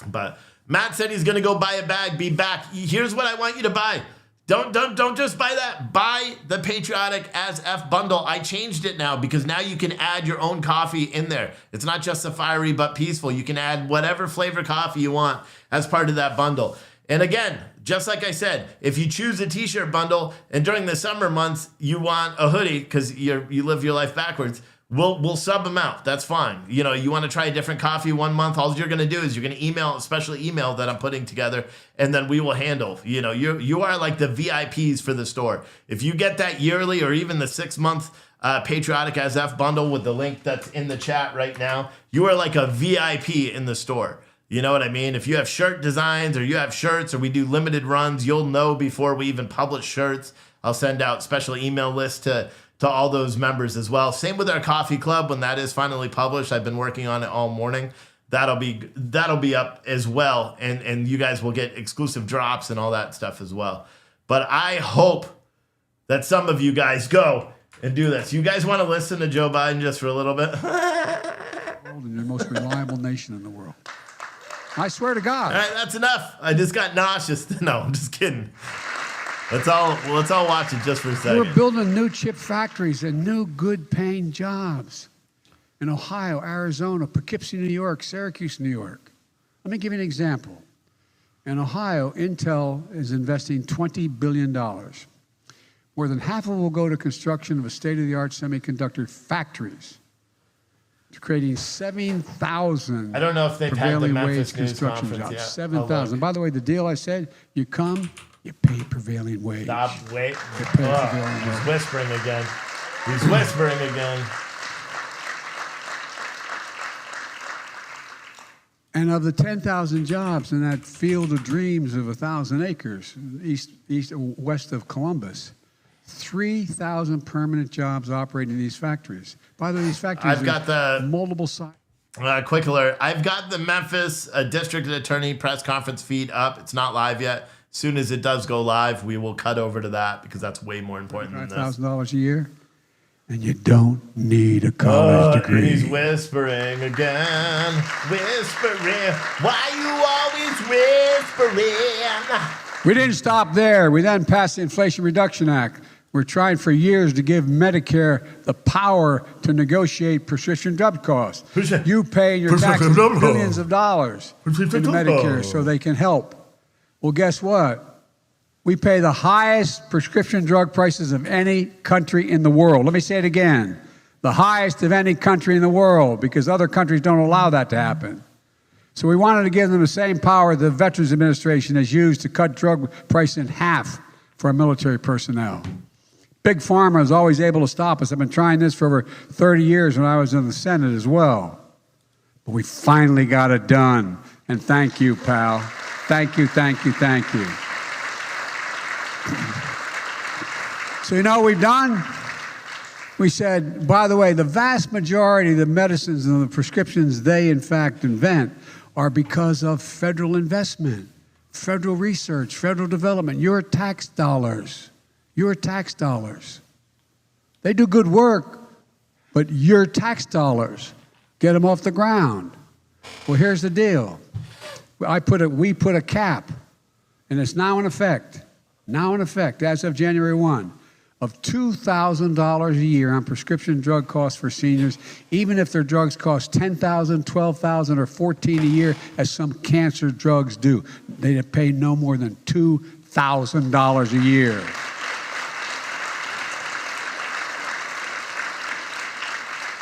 But Matt said he's going to go buy a bag, be back. Here's what I want you to buy. Don't just buy that. Buy the Patriotic As F bundle. I changed it now because now you can add your own coffee in there. It's not just a fiery but peaceful. You can add whatever flavor coffee you want as part of that bundle. And again, just like I said, if you choose a t-shirt bundle and during the summer months you want a hoodie because you live your life backwards, we'll sub them out. That's fine. You want to try a different coffee 1 month. All you're going to do is you're going to email a special email that I'm putting together, and then we will handle. You are like the VIPs for the store. If you get that yearly or even the 6-month Patriotic As F bundle with the link that's in the chat right now, you are like a VIP in the store. You know what I mean? If you have shirt designs or you have shirts or we do limited runs, you'll know before we even publish shirts. I'll send out special email lists to all those members as well. Same with our coffee club when that is finally published. I've been working on it all morning. That'll be up as well, and you guys will get exclusive drops and all that stuff as well. But I hope that some of you guys go and do this. You guys want to listen to Joe Biden just for a little bit? And the most reliable nation in the world. I swear to God. All right, that's enough. I just got nauseous. No, I'm just kidding. Let's all watch it just for a second. We're building new chip factories and new good-paying jobs in Ohio, Arizona, Poughkeepsie, New York, Syracuse, New York. Let me give you an example. In Ohio, Intel is investing $20 billion. More than half of it will go to construction of a state-of-the-art semiconductor factories, creating 7,000 I don't know if they've had the prevailing Memphis wage news construction conference jobs. yet. 7,000. By the way, the deal I said, you come, you pay prevailing wage. Stop, wait. You pay prevailing He's wage. whispering again. He's whispering again. And of the 10,000 jobs in that field of dreams of 1,000 acres, west of Columbus, 3,000 permanent jobs operating in these factories. By the way, these factories I've got the multiple sites. Quick alert. I've got the Memphis District Attorney press conference feed up. It's not live yet. As soon as it does go live, we will cut over to that because that's way more important than this. $5,000 a year, and you don't need a college degree. He's whispering again. Whispering. Why you always whispering? We didn't stop there. We then passed the Inflation Reduction Act. We're trying for years to give Medicare the power to negotiate prescription drug costs. You pay in your taxes billions of dollars into Medicare so they can help. Well, guess what? We pay the highest prescription drug prices of any country in the world. Let me say it again. The highest of any country in the world, because other countries don't allow that to happen. So we wanted to give them the same power the Veterans Administration has used to cut drug price in half for our military personnel. Big Pharma is always able to stop us. I've been trying this for over 30 years when I was in the Senate as well. But we finally got it done. And thank you, pal. Thank you, thank you, thank you. So you know what we've done? We said, by the way, the vast majority of the medicines and the prescriptions they, in fact, invent are because of federal investment, federal research, federal development, your tax dollars. Your tax dollars. They do good work, but your tax dollars get them off the ground. Well, here's the deal. We put a cap, and it's now in effect as of January 1, of $2,000 a year on prescription drug costs for seniors, even if their drugs cost $10,000, $12,000, or $14,000 a year, as some cancer drugs do. They pay no more than $2,000 a year.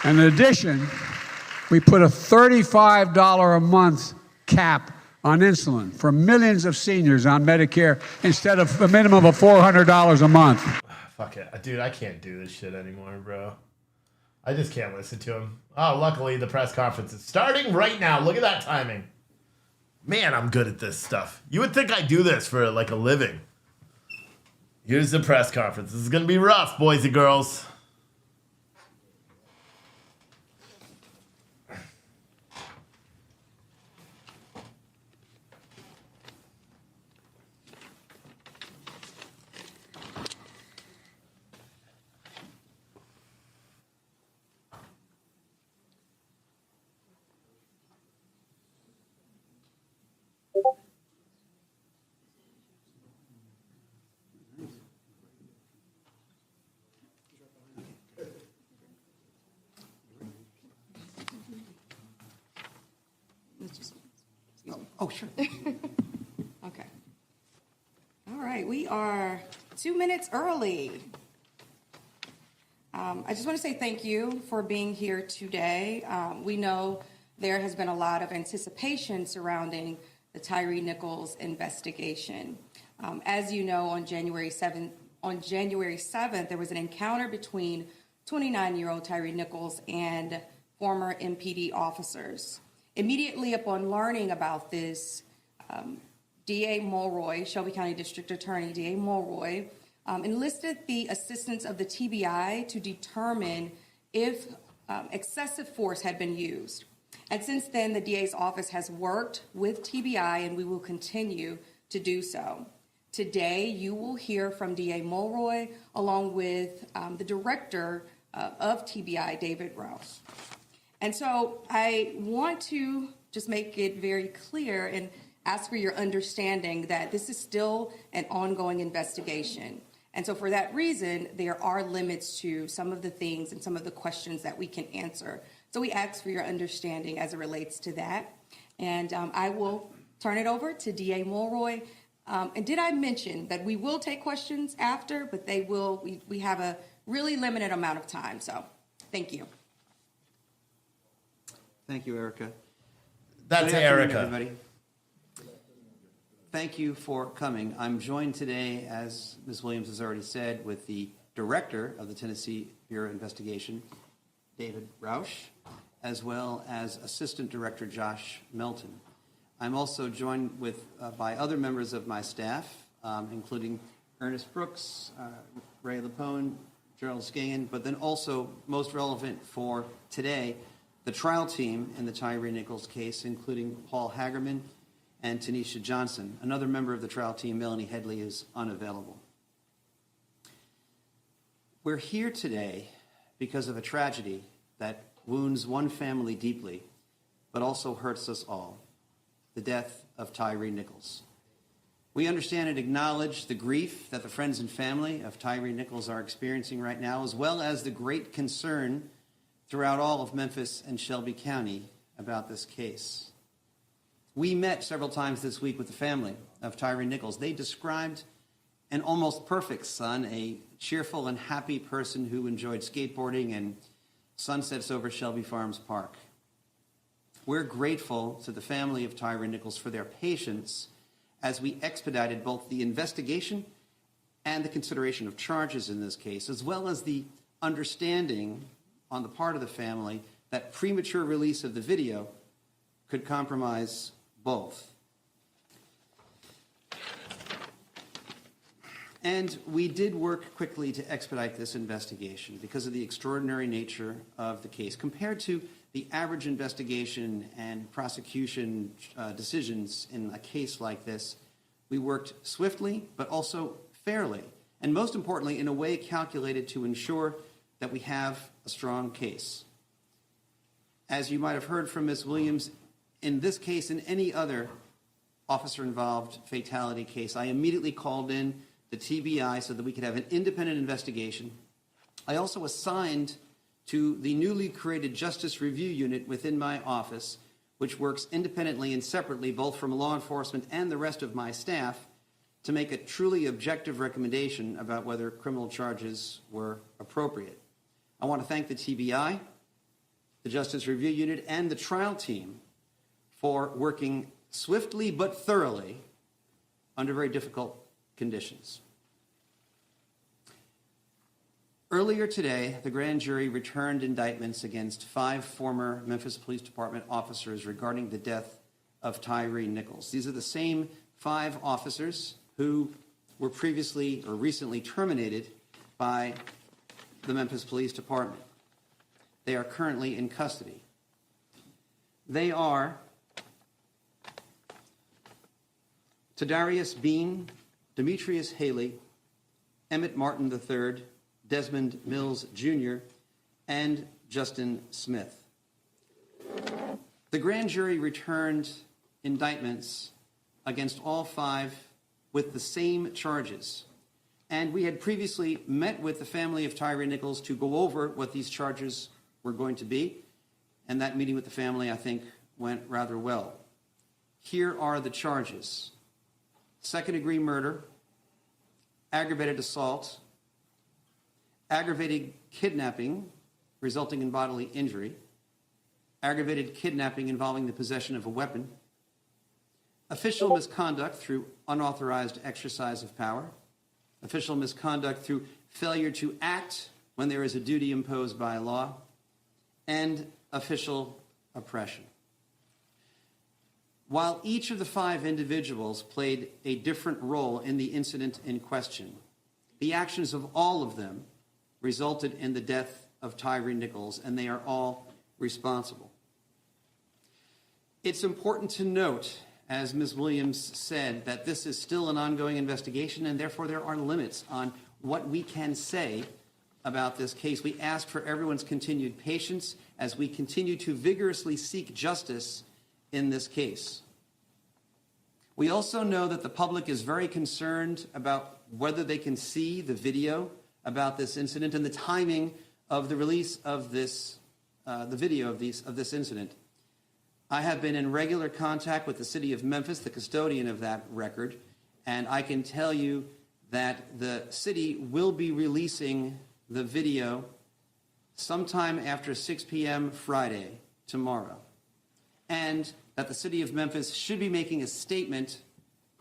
And in addition, we put a $35 a month cap on insulin for millions of seniors on Medicare instead of a minimum of $400 a month. Fuck it. Dude, I can't do this shit anymore, bro. I just can't listen to him. Oh, luckily the press conference is starting right now. Look at that timing. Man, I'm good at this stuff. You would think I do this for like a living. Here's the press conference. This is going to be rough, boys and girls. Oh, sure. Okay. All right, we are 2 minutes early. I just want to say thank you for being here today. We know there has been a lot of anticipation surrounding the Tyre Nichols investigation. As you know, on January 7th, there was an encounter between 29-year-old Tyre Nichols and former MPD officers. Immediately upon learning about this, DA Mulroy, Shelby County District Attorney DA Mulroy, enlisted the assistance of the TBI to determine if excessive force had been used. And since then, the DA's office has worked with TBI, and we will continue to do so. Today, you will hear from DA Mulroy along with the director of TBI, David Rouse. And so I want to just make it very clear and ask for your understanding that this is still an ongoing investigation. And so for that reason, there are limits to some of the things and some of the questions that we can answer. So we ask for your understanding as it relates to that. And I will turn it over to DA Mulroy. And did I mention that we will take questions after, but we have a really limited amount of time. So thank you. Thank you, Erica. That's Good afternoon, Erica. Everybody. Thank you for coming. I'm joined today, as Ms. Williams has already said, with the director of the Tennessee Bureau of Investigation, David Roush, as well as Assistant Director Josh Melton. I'm also joined by other members of my staff, including Ernest Brooks, Ray Lapone, Gerald Scagan, but then also most relevant for today, the trial team in the Tyre Nichols case, including Paul Hagerman and Tanisha Johnson. Another member of the trial team, Melanie Headley, is unavailable. We're here today because of a tragedy that wounds one family deeply, but also hurts us all, the death of Tyre Nichols. We understand and acknowledge the grief that the friends and family of Tyre Nichols are experiencing right now, as well as the great concern throughout all of Memphis and Shelby County about this case. We met several times this week with the family of Tyre Nichols. They described an almost perfect son, a cheerful and happy person who enjoyed skateboarding and sunsets over Shelby Farms Park. We're grateful to the family of Tyre Nichols for their patience as we expedited both the investigation and the consideration of charges in this case, as well as the understanding on the part of the family that premature release of the video could compromise both. And we did work quickly to expedite this investigation because of the extraordinary nature of the case. Compared to the average investigation and prosecution decisions in a case like this, we worked swiftly, but also fairly, and most importantly, in a way calculated to ensure that we have a strong case. As you might have heard from Ms. Williams, in this case and any other officer-involved fatality case, I immediately called in the TBI so that we could have an independent investigation. I also assigned to the newly created Justice Review Unit within my office, which works independently and separately both from law enforcement and the rest of my staff, to make a truly objective recommendation about whether criminal charges were appropriate. I want to thank the TBI, the Justice Review Unit, and the trial team for working swiftly but thoroughly under very difficult conditions. Earlier today, the grand jury returned indictments against 5 former Memphis Police Department officers regarding the death of Tyre Nichols. These are the same 5 officers who were previously or recently terminated by the Memphis Police Department. They are currently in custody. They are Tadarius Bean, Demetrius Haley, Emmett Martin III, Desmond Mills Jr., and Justin Smith. The grand jury returned indictments against all 5 with the same charges. And we had previously met with the family of Tyre Nichols to go over what these charges were going to be. And that meeting with the family, I think, went rather well. Here are the charges: second-degree murder, aggravated assault, aggravated kidnapping resulting in bodily injury, aggravated kidnapping involving the possession of a weapon, official misconduct through unauthorized exercise of power, official misconduct through failure to act when there is a duty imposed by law, and official oppression. While each of the 5 individuals played a different role in the incident in question, the actions of all of them resulted in the death of Tyre Nichols, and they are all responsible. It's important to note, as Ms. Williams said, that this is still an ongoing investigation, and therefore there are limits on what we can say about this case. We ask for everyone's continued patience as we continue to vigorously seek justice in this case. We also know that the public is very concerned about whether they can see the video about this incident and the timing of the release of this, the video of this incident. I have been in regular contact with the city of Memphis, the custodian of that record, and I can tell you that the city will be releasing the video sometime after 6 p.m. Friday, tomorrow, and that the city of Memphis should be making a statement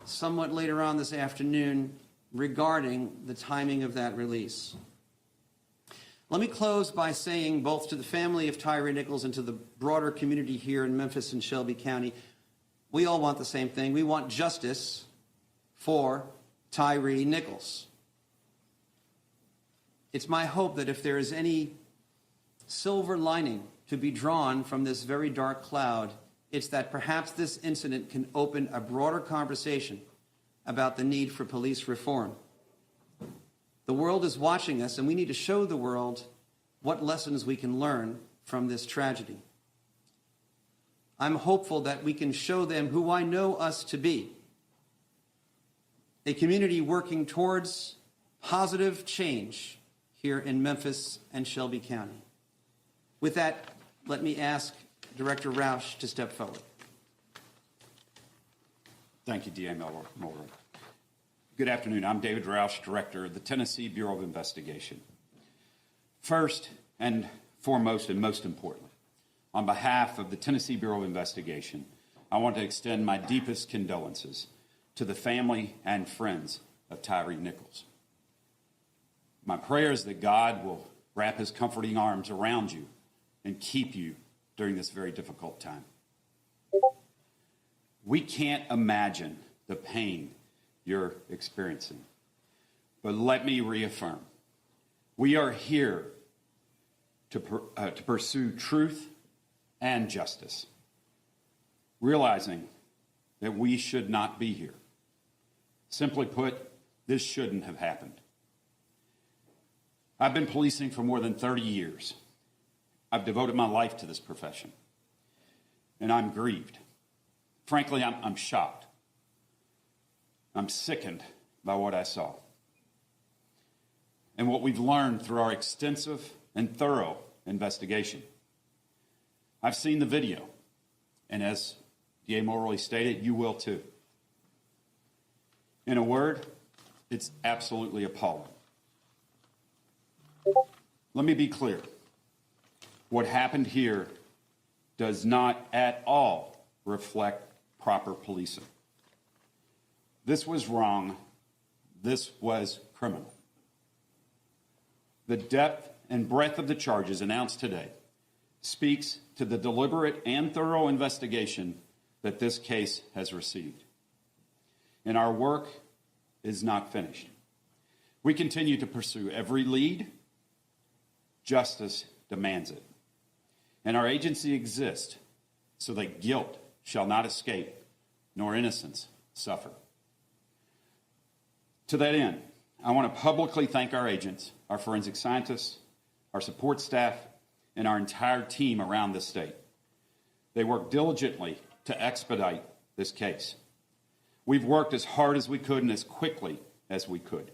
somewhat later on this afternoon regarding the timing of that release. Let me close by saying, both to the family of Tyre Nichols and to the broader community here in Memphis and Shelby County, we all want the same thing. We want justice for Tyre Nichols. It's my hope that if there is any silver lining to be drawn from this very dark cloud, it's that perhaps this incident can open a broader conversation about the need for police reform. The world is watching us, and we need to show the world what lessons we can learn from this tragedy. I'm hopeful that we can show them who I know us to be, a community working towards positive change here in Memphis and Shelby County. With that, let me ask Director Roush to step forward. Thank you, D.A. Mulder. Good afternoon. I'm David Roush, Director of the Tennessee Bureau of Investigation. First and foremost, and most importantly, on behalf of the Tennessee Bureau of Investigation, I want to extend my deepest condolences to the family and friends of Tyre Nichols. My prayer is that God will wrap his comforting arms around you and keep you during this very difficult time. We can't imagine the pain you're experiencing, but let me reaffirm, we are here to pursue truth and justice, realizing that we should not be here. Simply put, this shouldn't have happened. I've been policing for more than 30 years. I've devoted my life to this profession, and I'm grieved. Frankly, I'm shocked. I'm sickened by what I saw and what we've learned through our extensive and thorough investigation. I've seen the video, and as D.A. Morley stated, you will too. In a word, it's absolutely appalling. Let me be clear. What happened here does not at all reflect proper policing. This was wrong. This was criminal. The depth and breadth of the charges announced today speaks to the deliberate and thorough investigation that this case has received. And our work is not finished. We continue to pursue every lead. Justice demands it. And our agency exists so that guilt shall not escape, nor innocence suffer. To that end, I want to publicly thank our agents, our forensic scientists, our support staff, and our entire team around the state. They worked diligently to expedite this case. We've worked as hard as we could and as quickly as we could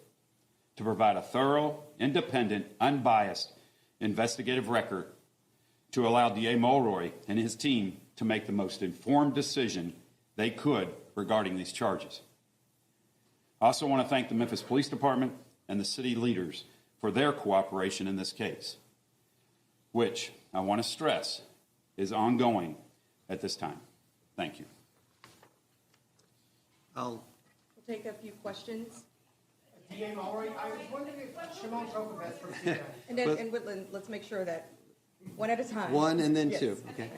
to provide a thorough, independent, unbiased investigative record to allow DA Mulroy and his team to make the most informed decision they could regarding these charges. I also want to thank the Memphis Police Department and the city leaders for their cooperation in this case, which I want to stress is ongoing at this time. Thank you. I'll We'll take a few questions. DA Mulroy, I was wondering if Shimon Prokovets from CNN. And then, and Whitland, let's make sure that one at a time. one and then Yes. two. Okay.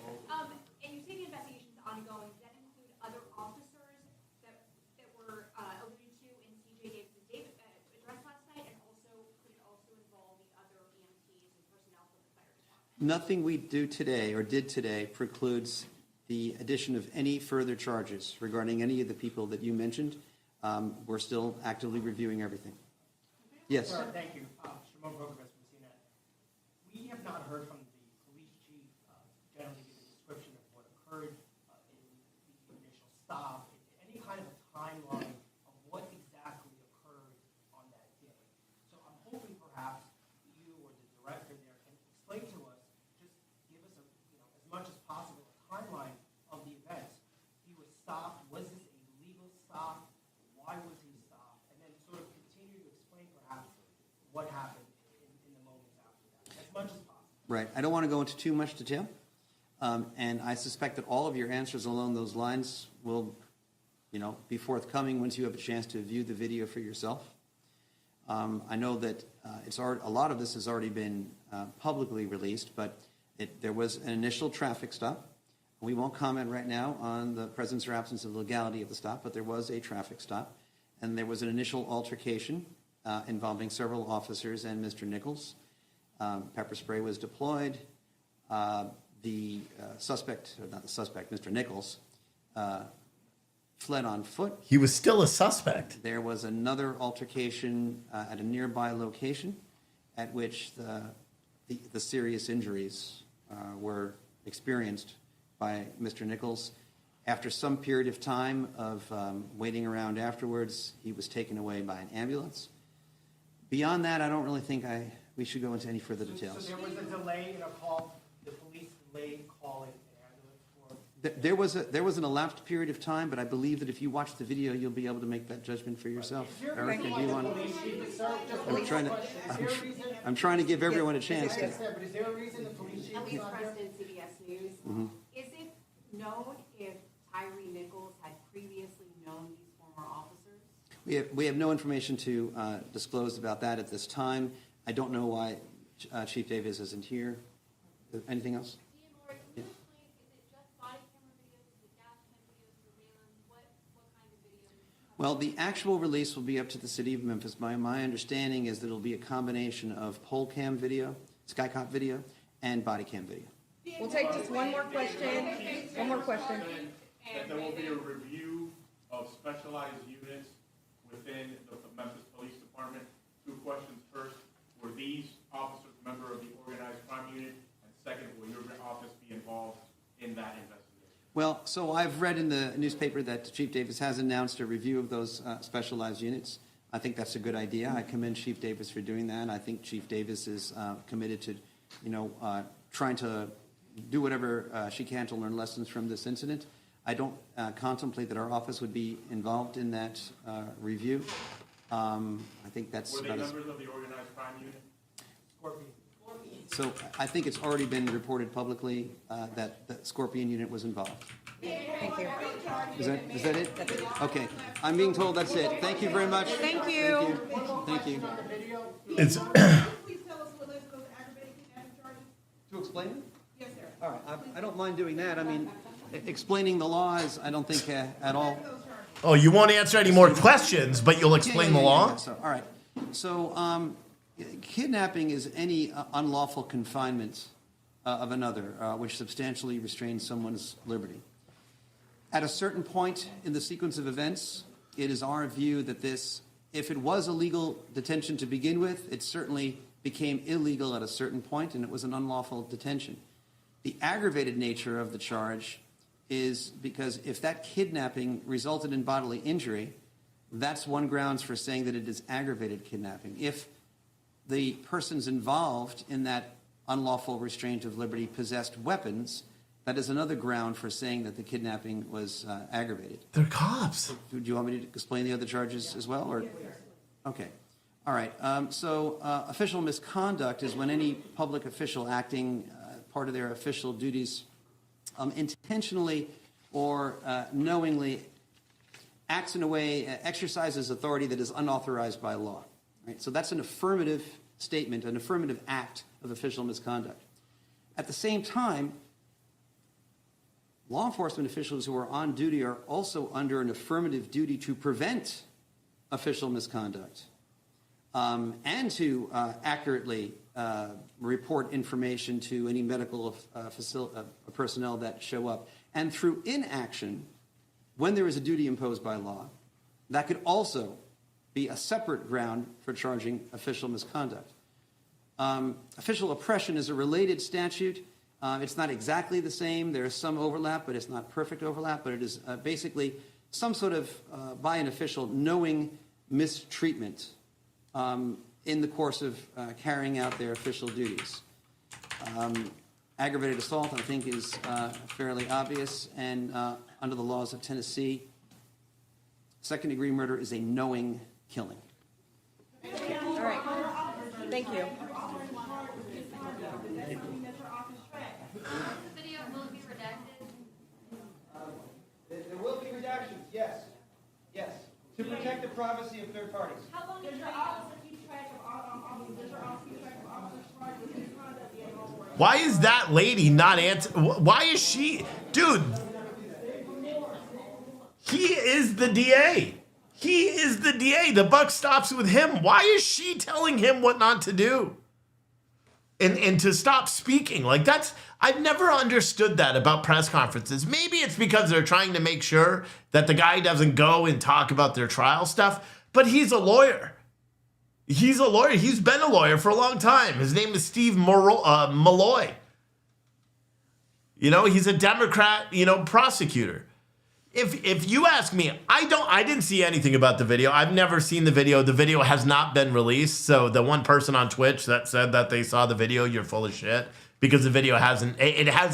And you say the investigation is ongoing. Does that include other officers that were alluded to in CJ Davis' address last night, and also could it also involve the other EMTs and personnel from the fire department? Nothing we do today or did today precludes the addition of any further charges regarding any of the people that you mentioned. We're still actively reviewing everything. Yes. Sir, thank you. Shimon Prokovets from CNN. We have not heard from the police chief generally give a description of what occurred in the initial stop, any kind of a timeline of what exactly occurred on that day. So I'm hoping perhaps you or the director there can explain to us, just give us as much as possible a timeline of the events. He was stopped. Was this a legal stop? Why was he stopped? And then sort of continue to explain perhaps what happened in the moments after that, as much as possible. Right. I don't want to go into too much detail. And I suspect that all of your answers along those lines will, be forthcoming once you have a chance to view the video for yourself. I know that a lot of this has already been publicly released, but there was an initial traffic stop. We won't comment right now on the presence or absence of legality of the stop, but there was a traffic stop, and there was an initial altercation involving several officers and Mr. Nichols. Pepper spray was deployed. The suspect, or not the suspect, Mr. Nichols, fled on foot. He was still a suspect. There was another altercation at a nearby location at which the serious injuries were experienced by Mr. Nichols. After some period of time of waiting around afterwards, he was taken away by an ambulance. Beyond that, I don't really think we should go into any further details. So there was a delay in a call, the police delayed calling an ambulance for... There was an elapsed period of time, but I believe that if you watch the video, you'll be able to make that judgment for yourself. Erica, do you want I'm trying to give everyone a chance to. But is there a reason the police chief Elise Preston, CBS News. Mm-hmm. Is it known if Tyre Nichols had previously known these former officers? We have no information to disclose about that at this time. I don't know why Chief Davis isn't here. Anything else? Yeah. Well, the actual release will be up to the city of Memphis. My understanding is that it'll be a combination of pole cam video, skycop video, and body cam video. We'll take just one more question. One more question. That there will be a review of specialized units within the Memphis Police Department. Two questions. First, were these officers a member of the organized crime unit? And second, will your office be involved in that investigation? Well, so I've read in the newspaper that Chief Davis has announced a review of those specialized units. I think that's a good idea. I commend Chief Davis for doing that. I think Chief Davis is committed to, trying to do whatever she can to learn lessons from this incident. I don't contemplate that our office would be involved in that review. I think that's Were they about members of the organized crime unit? Scorpion. So I think it's already been reported publicly that the Scorpion unit was involved. Thank you. Is that it? Okay. I'm being told that's it. Thank you very much. Thank you. Thank you. It's To explain it? Yes, sir. All right. I don't mind doing that. I mean, explaining the law is, I don't think at all. Oh, you won't answer any more questions, but you'll explain the law? So, all right. So, kidnapping is any unlawful confinement of another, which substantially restrains someone's liberty. At a certain point in the sequence of events, it is our view that this, if it was a legal detention to begin with, it certainly became illegal at a certain point, and it was an unlawful detention. The aggravated nature of the charge is because if that kidnapping resulted in bodily injury, that's one grounds for saying that it is aggravated kidnapping. If the persons involved in that unlawful restraint of liberty possessed weapons, that is another ground for saying that the kidnapping was aggravated. They're cops. Do you want me to explain the other charges as well? Or? Okay. All right. Official misconduct is when any public official acting part of their official duties intentionally or knowingly acts in a way, exercises authority that is unauthorized by law. Right? So that's an affirmative statement, an affirmative act of official misconduct. At the same time, law enforcement officials who are on duty are also under an affirmative duty to prevent official misconduct and to accurately report information to any medical personnel that show up. And through inaction, when there is a duty imposed by law, that could also be a separate ground for charging official misconduct. Official oppression is a related statute. It's not exactly the same. There is some overlap, but it's not perfect overlap. But it is basically some sort of, by an official, knowing mistreatment in the course of carrying out their official duties. Aggravated assault, I think, is fairly obvious. And under the laws of Tennessee, second-degree murder is a knowing killing. All right. Thank you. Video will be redacted. There will be redactions, yes. Yes. To protect the privacy of third parties. How long does your office keep track of officers' misconduct being over? Why is that lady not answer? Why is she, dude? He is the DA. He is the DA. The buck stops with him. Why is she telling him what not to do? And to stop speaking. Like that's, I've never understood that about press conferences. Maybe it's because they're trying to make sure that the guy doesn't go and talk about their trial stuff, but he's a lawyer. He's a lawyer. He's been a lawyer for a long time. His name is Steve Malloy. You know, he's a Democrat, prosecutor. If you ask me, I didn't see anything about the video. I've never seen the video. The video has not been released. So the one person on Twitch that said that they saw the video, you're full of shit because the video hasn't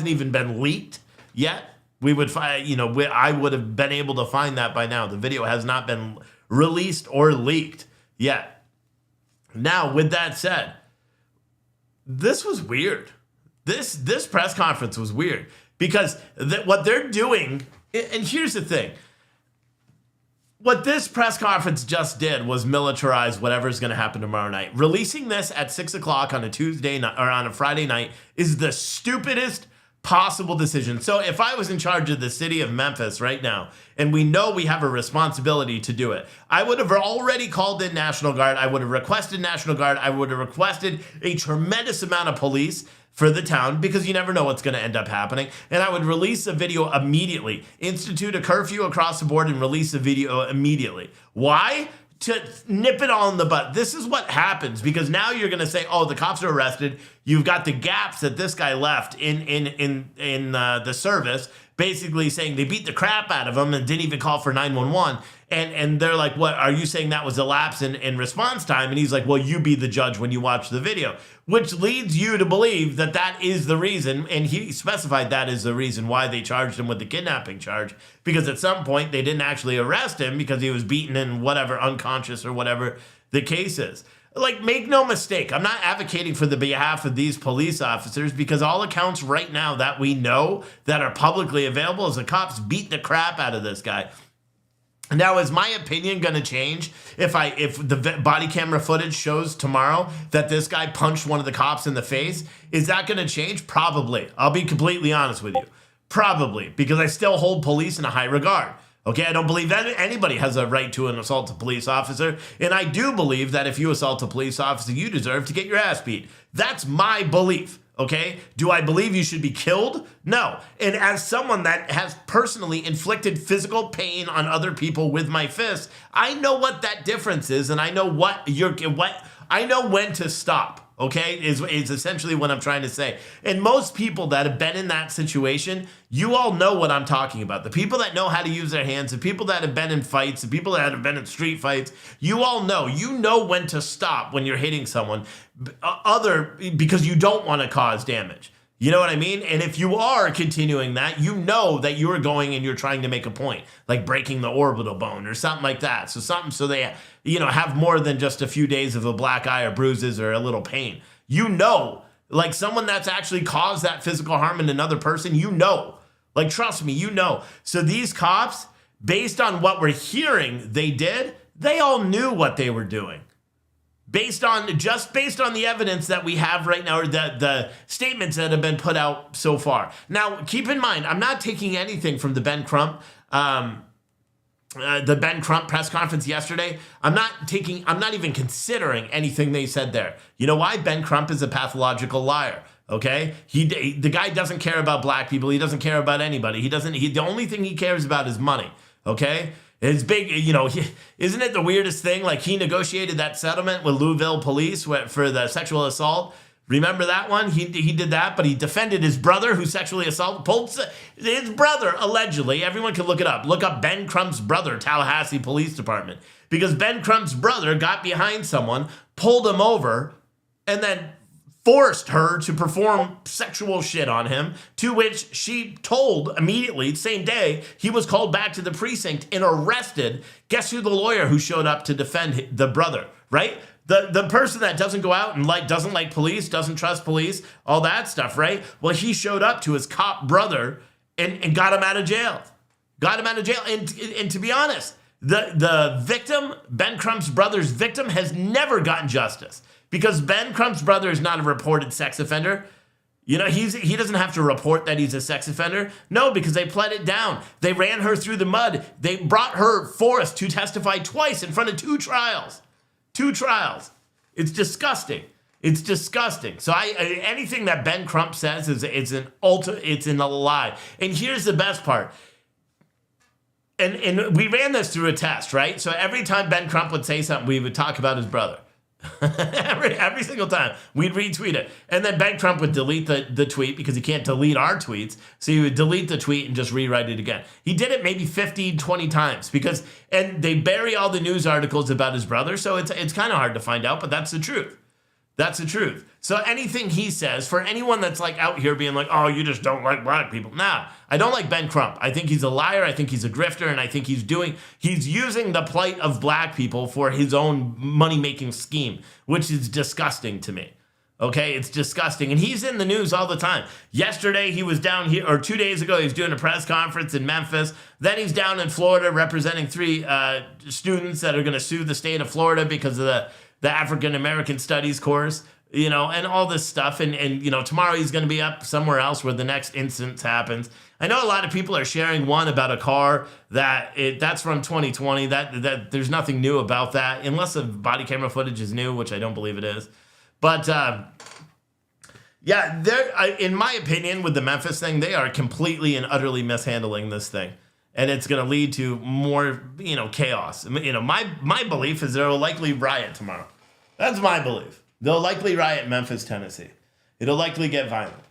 even been leaked yet. We would find, I would have been able to find that by now. The video has not been released or leaked yet. Now, with that said, this was weird. This press conference was weird because what they're doing. And here's the thing. What this press conference just did was militarize whatever's going to happen tomorrow night. Releasing this at 6 o'clock on a Tuesday night or on a Friday night is the stupidest possible decision. So if I was in charge of the city of Memphis right now, and we know we have a responsibility to do it, I would have already called in National Guard. I would have requested National Guard. I would have requested a tremendous amount of police for the town because you never know what's going to end up happening. And I would release a video immediately, institute a curfew across the board and release a video immediately. Why? To nip it all in the butt. This is what happens because now you're going to say, oh, the cops are arrested. You've got the gaps that this guy left in the service, basically saying they beat the crap out of him and didn't even call for 911. And they're like, what, are you saying that was a lapse in response time? And he's like, well, you be the judge when you watch the video, which leads you to believe that that is the reason. And he specified that is the reason why they charged him with the kidnapping charge, because at some point they didn't actually arrest him because he was beaten and whatever, unconscious or whatever the case is. Like, make no mistake, I'm not advocating for the behalf of these police officers, because all accounts right now that we know that are publicly available is the cops beat the crap out of this guy. Now, is my opinion going to change if the body camera footage shows tomorrow that this guy punched one of the cops in the face? Is that going to change? Probably. I'll be completely honest with you. Probably, because I still hold police in a high regard. Okay, I don't believe that anybody has a right to an assault a police officer, and I do believe that if you assault a police officer, you deserve to get your ass beat. That's my belief, okay? Do I believe you should be killed? No. And as someone that has personally inflicted physical pain on other people with my fists, I know what that difference is, and I know I know when to stop. Okay, is essentially what I'm trying to say. And most people that have been in that situation, you all know what I'm talking about. The people that know how to use their hands, the people that have been in fights, the people that have been in street fights, you all know. You know when to stop when you're hitting someone, because you don't want to cause damage. You know what I mean? And if you are continuing that, you know that you're going and you're trying to make a point, like breaking the orbital bone or something like that. So they, have more than just a few days of a black eye or bruises or a little pain. You know, like someone that's actually caused that physical harm in another person, like, trust me, So these cops, based on what we're hearing they all knew what they were doing. Based on the evidence that we have right now, or the statements that have been put out so far. Now, keep in mind, I'm not taking anything from the Ben Crump press conference yesterday. I'm not even considering anything they said there. You know why? Ben Crump is a pathological liar. Okay, the guy doesn't care about black people. He doesn't care about anybody. The only thing he cares about is money. Okay. It's big, isn't it the weirdest thing? Like, he negotiated that settlement with Louisville police for the sexual assault. Remember that one? He did that, but he defended his brother who sexually assaulted his brother, allegedly. Everyone can look it up. Look up Ben Crump's brother, Tallahassee Police Department. Because Ben Crump's brother got behind someone, pulled him over, and then forced her to perform sexual shit on him, to which she told immediately, same day, he was called back to the precinct and arrested. Guess who the lawyer who showed up to defend the brother, right? The person that doesn't go out and doesn't like police, doesn't trust police, all that stuff, right? Well, he showed up to his cop brother and got him out of jail. And to be honest, the victim, Ben Crump's brother's victim, has never gotten justice. Because Ben Crump's brother is not a reported sex offender. He doesn't have to report that he's a sex offender. No, because they pled it down. They ran her through the mud. They brought her forth to testify twice in front of 2 trials. 2 trials. It's disgusting. So anything that Ben Crump says it's in a lie. And here's the best part. And we ran this through a test, right? So every time Ben Crump would say something, we would talk about his brother. every single time we'd retweet it, and then Ben Crump would delete the tweet because he can't delete our tweets, so he would delete the tweet and just rewrite it again. He did it maybe 50-20 times and they bury all the news articles about his brother, so it's kind of hard to find out, but that's the truth. So anything he says, for anyone that's like out here being like, oh, you just don't like black people. Nah, I don't like Ben Crump. I think he's a liar. I think he's a grifter. And I think he's using the plight of black people for his own money-making scheme, which is disgusting to me. Okay, it's disgusting. And he's in the news all the time. Yesterday, he was down here, or 2 days ago, he was doing a press conference in Memphis. Then he's down in Florida representing 3 students that are going to sue the state of Florida because of the African American Studies course, and all this stuff. And tomorrow he's going to be up somewhere else where the next instance happens. I know a lot of people are sharing one about a car that's from 2020. That there's nothing new about that, unless the body camera footage is new, which I don't believe it is. But in my opinion, with the Memphis thing, they are completely and utterly mishandling this thing. And it's going to lead to more, chaos. My belief is there will likely riot tomorrow. That's my belief. They'll likely riot in Memphis, Tennessee. It'll likely get violent.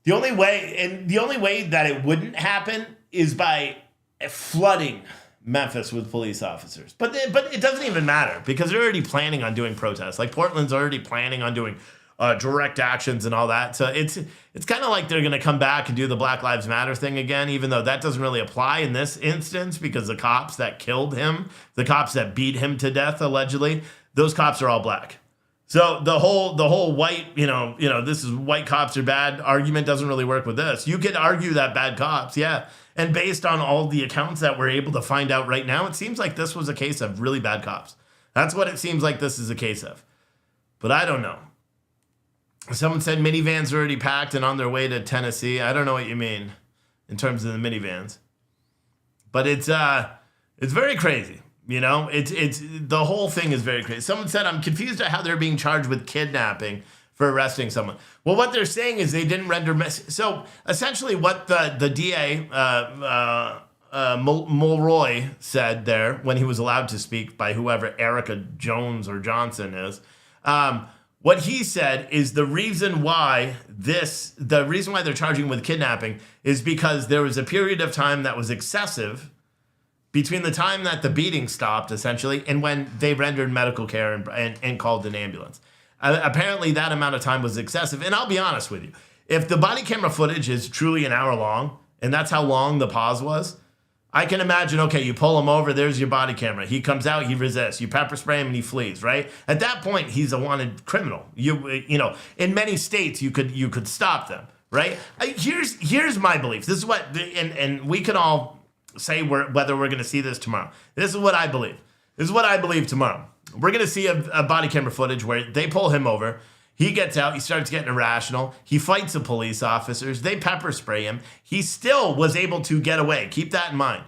The only way that it wouldn't happen is by flooding Memphis with police officers. But it doesn't even matter because they're already planning on doing protests. Like Portland's already planning on doing direct actions and all that. So it's kind of like they're going to come back and do the Black Lives Matter thing again, even though that doesn't really apply in this instance because the cops that killed him, the cops that beat him to death allegedly, those cops are all black. So the whole white, this is white cops are bad argument doesn't really work with this. You could argue that bad cops, yeah. And based on all the accounts that we're able to find out right now, it seems like this was a case of really bad cops. That's what it seems like this is a case of. But I don't know. Someone said minivans are already packed and on their way to Tennessee. I don't know what you mean in terms of the minivans. But it's very crazy. It's the whole thing is very crazy. Someone said, I'm confused at how they're being charged with kidnapping for arresting someone. Well, what they're saying is they didn't render so essentially what the DA Mulroy said there when he was allowed to speak by whoever Erica Jones or Johnson is, what he said is the reason why they're charging with kidnapping is because there was a period of time that was excessive between the time that the beating stopped, essentially, and when they rendered medical care and called an ambulance. Apparently, that amount of time was excessive. And I'll be honest with you. If the body camera footage is truly an hour long, and that's how long the pause was, I can imagine, okay, you pull him over, there's your body camera. He comes out, he resists. You pepper spray him, and he flees, right? At that point, he's a wanted criminal. In many states, you could stop them, right? Here's my belief. This is what, and we can all say whether we're going to see this tomorrow. This is what I believe. This is what I believe tomorrow. We're going to see a body camera footage where they pull him over. He gets out. He starts getting irrational. He fights the police officers. They pepper spray him. He still was able to get away. Keep that in mind.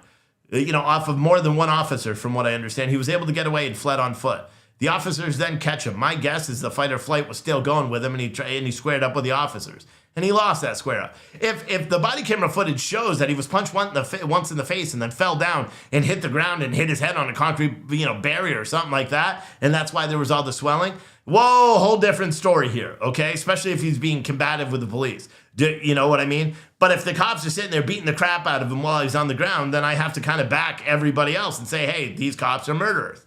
Off of more than one officer, from what I understand, he was able to get away and fled on foot. The officers then catch him. My guess is the fight or flight was still going with him, and he squared up with the officers. And he lost that square up. If the body camera footage shows that he was punched once in the face and then fell down and hit the ground and hit his head on a concrete barrier or something like that, and that's why there was all the swelling, whoa, whole different story here, okay? Especially if he's being combative with the police. You know what I mean? But if the cops are sitting there beating the crap out of him while he's on the ground, then I have to kind of back everybody else and say, hey, these cops are murderers.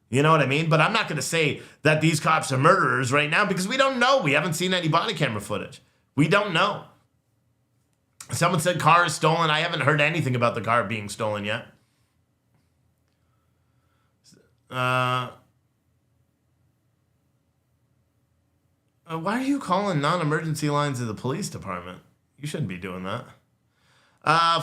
You know what I mean? But I'm not going to say that these cops are murderers right now because we don't know. We haven't seen any body camera footage. We don't know. Someone said car is stolen. I haven't heard anything about the car being stolen yet. Why are you calling non-emergency lines of the police department? You shouldn't be doing that.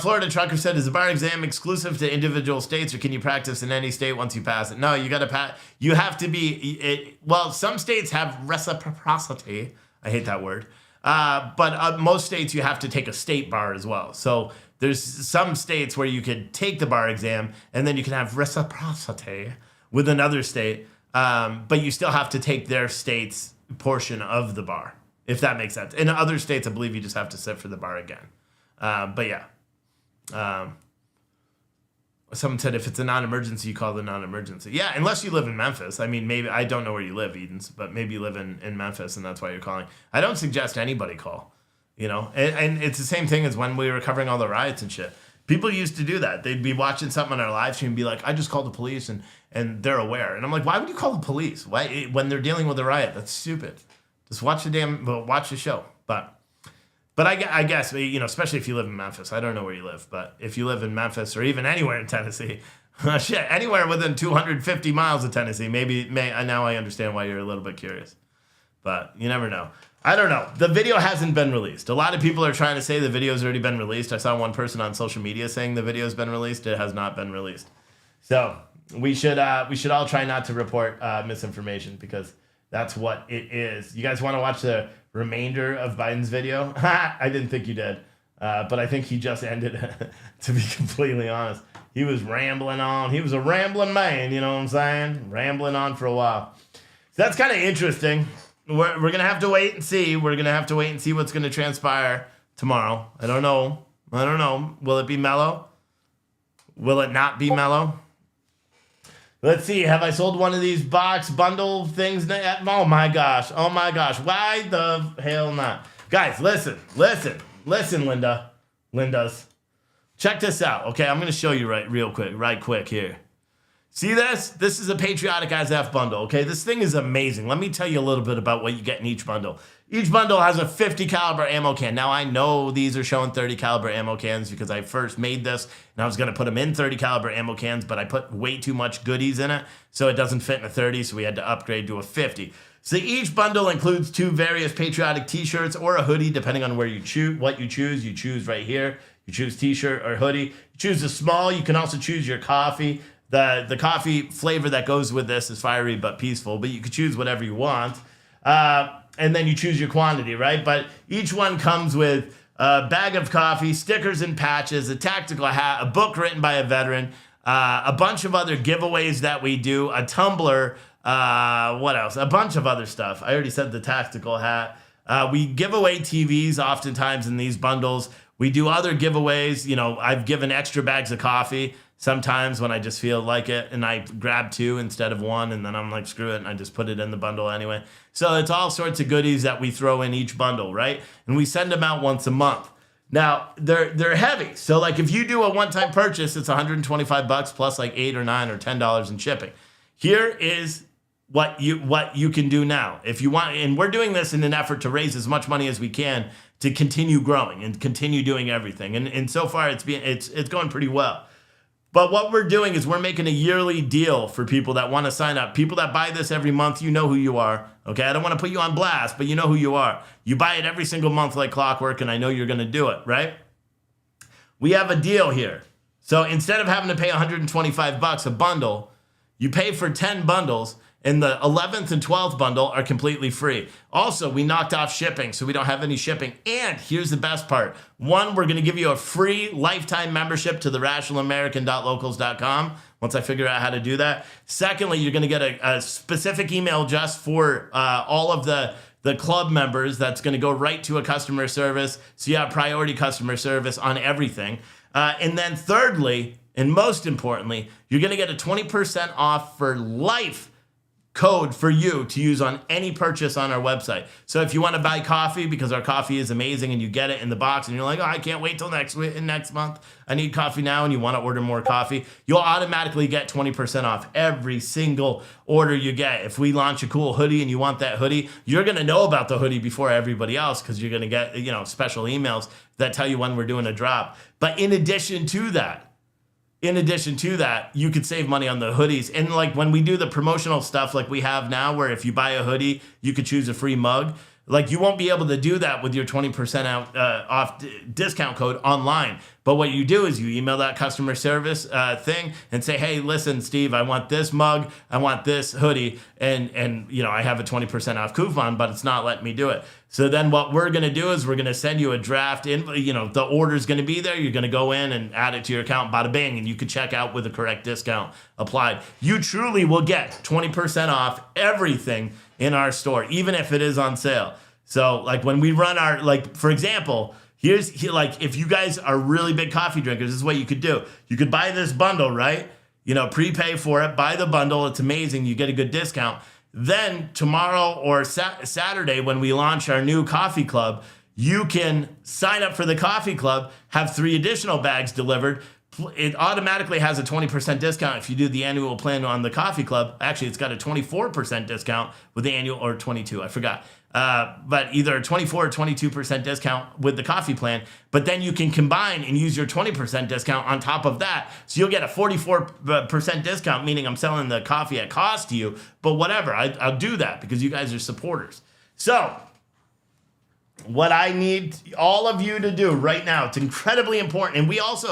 Florida trucker said, is the bar exam exclusive to individual states or can you practice in any state once you pass it? No, you got to pass. You have to be, some states have reciprocity. I hate that word. But most states you have to take a state bar as well. So there's some states where you could take the bar exam and then you can have reciprocity with another state. But you still have to take their state's portion of the bar, if that makes sense. In other states, I believe you just have to sit for the bar again. But yeah. Someone said if it's a non-emergency, you call the non-emergency. Yeah, unless you live in Memphis. I mean, maybe, I don't know where you live, Edens, but maybe you live in Memphis and that's why you're calling. I don't suggest anybody call, and it's the same thing as when we were covering all the riots and shit. People used to do that. They'd be watching something on our live stream and be like, I just called the police and they're aware. And I'm like, why would you call the police? Why, when they're dealing with a riot? That's stupid. Just watch the show. But I guess, especially if you live in Memphis. I don't know where you live, but if you live in Memphis or even anywhere in Tennessee, anywhere within 250 miles of Tennessee, now I understand why you're a little bit curious. But you never know. I don't know. The video hasn't been released. A lot of people are trying to say the video's already been released. I saw one person on social media saying the video's been released. It has not been released. So we should all try not to report misinformation because that's what it is. You guys want to watch the remainder of Biden's video? I didn't think you did. But I think he just ended it, to be completely honest. He was rambling on. He was a rambling man, you know what I'm saying? Rambling on for a while. So that's kind of interesting. We're going to have to wait and see. We're going to have to wait and see what's going to transpire tomorrow. I don't know. Will it be mellow? Will it not be mellow? Let's see. Have I sold one of these box bundle things? Oh my gosh. Why the hell not? Guys, listen, Lindas. Check this out. Okay, I'm going to show you right quick here. See this? This is a Patriotic as F bundle, okay? This thing is amazing. Let me tell you a little bit about what you get in each bundle. Each bundle has a 50 caliber ammo can. Now I know these are showing 30 caliber ammo cans because I first made this and I was gonna put them in 30 caliber ammo cans, but I put way too much goodies in it, so it doesn't fit in a 30, so we had to upgrade to a 50. So each bundle includes 2 various patriotic t-shirts or a hoodie, depending on where you choose, what you choose. You choose right here. You choose t-shirt or hoodie. You choose the small. You can also choose your coffee. The coffee flavor that goes with this is fiery but peaceful, but you could choose whatever you want. And then you choose your quantity, right? But each one comes with a bag of coffee, stickers and patches, a tactical hat, a book written by a veteran, a bunch of other giveaways that we do, a tumbler, what else? A bunch of other stuff. I already said the tactical hat. We give away TVs oftentimes in these bundles. We do other giveaways. You know, I've given extra bags of coffee sometimes when I just feel like it, and I grab 2 instead of 1, and then I'm like, screw it, and I just put it in the bundle anyway. So it's all sorts of goodies that we throw in each bundle, right? And we send them out once a month. Now, they're heavy. So like if you do a one-time purchase, it's $125 plus like $8 or $9 or $10 in shipping. Here is what you can do now. If you want, and we're doing this in an effort to raise as much money as we can to continue growing and continue doing everything. And so far it's going pretty well. But what we're doing is we're making a yearly deal for people that want to sign up. People that buy this every month, you know who you are. Okay, I don't want to put you on blast, but you know who you are. You buy it every single month like clockwork, and I know you're going to do it, right? We have a deal here. So instead of having to pay $125 a bundle, you pay for 10 bundles, and the 11th and 12th bundle are completely free. Also, we knocked off shipping, so we don't have any shipping. And here's the best part. 1, we're going to give you a free lifetime membership to the rationalamerican.locals.com once I figure out how to do that. Secondly, you're going to get a specific email just for all of the club members that's going to go right to a customer service. So you have priority customer service on everything. And then thirdly, and most importantly, you're going to get a 20% off for life code for you to use on any purchase on our website. So if you want to buy coffee because our coffee is amazing and you get it in the box and you're like, oh, I can't wait till next month. I need coffee now, and you want to order more coffee, you'll automatically get 20% off every single order you get. If we launch a cool hoodie and you want that hoodie, you're going to know about the hoodie before everybody else because you're going to get, special emails that tell you when we're doing a drop. But in addition to that, you could save money on the hoodies. And like when we do the promotional stuff like we have now, where if you buy a hoodie, you could choose a free mug. Like you won't be able to do that with your 20% off discount code online. But what you do is you email that customer service thing and say, hey, listen, Steve, I want this mug, I want this hoodie, and I have a 20% off coupon, but it's not letting me do it. So then what we're going to do is we're going to send you a draft in, the order's going to be there. You're going to go in and add it to your account, bada bing, and you can check out with the correct discount applied. You truly will get 20% off everything in our store, even if it is on sale. So like when we run our, like, for example, if you guys are really big coffee drinkers, this is what you could do. You could buy this bundle, right? Prepay for it, buy the bundle. It's amazing. You get a good discount. Then tomorrow or Saturday when we launch our new coffee club, you can sign up for the coffee club, have 3 additional bags delivered. It automatically has a 20% discount if you do the annual plan on the coffee club. Actually, it's got a 24% discount with the annual, or 22, I forgot. But either a 24 or 22% discount with the coffee plan. But then you can combine and use your 20% discount on top of that. So you'll get a 44% discount, meaning I'm selling the coffee at cost to you. But whatever, I'll do that because you guys are supporters. So what I need all of you to do right now, it's incredibly important. And we have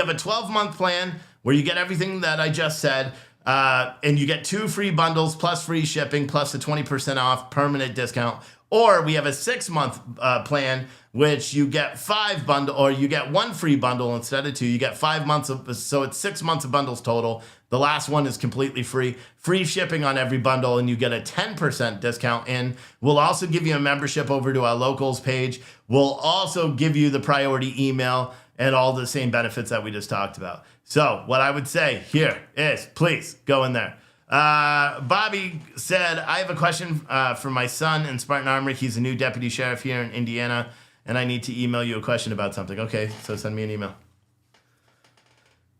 a 12-month plan where you get everything that I just said. And you get 2 free bundles plus free shipping plus a 20% off permanent discount. Or we have a 6-month plan, which you get 5 bundle, or you get 1 free bundle instead of 2. You get 5 months so it's 6 months of bundles total. The last one is completely free. Free shipping on every bundle, and you get a 10% discount in. We'll also give you a membership over to our locals page. We'll also give you the priority email and all the same benefits that we just talked about. So what I would say here is please go in there. Bobby said, I have a question for my son in Spartan Armory. He's a new deputy sheriff here in Indiana, and I need to email you a question about something. Okay, so send me an email.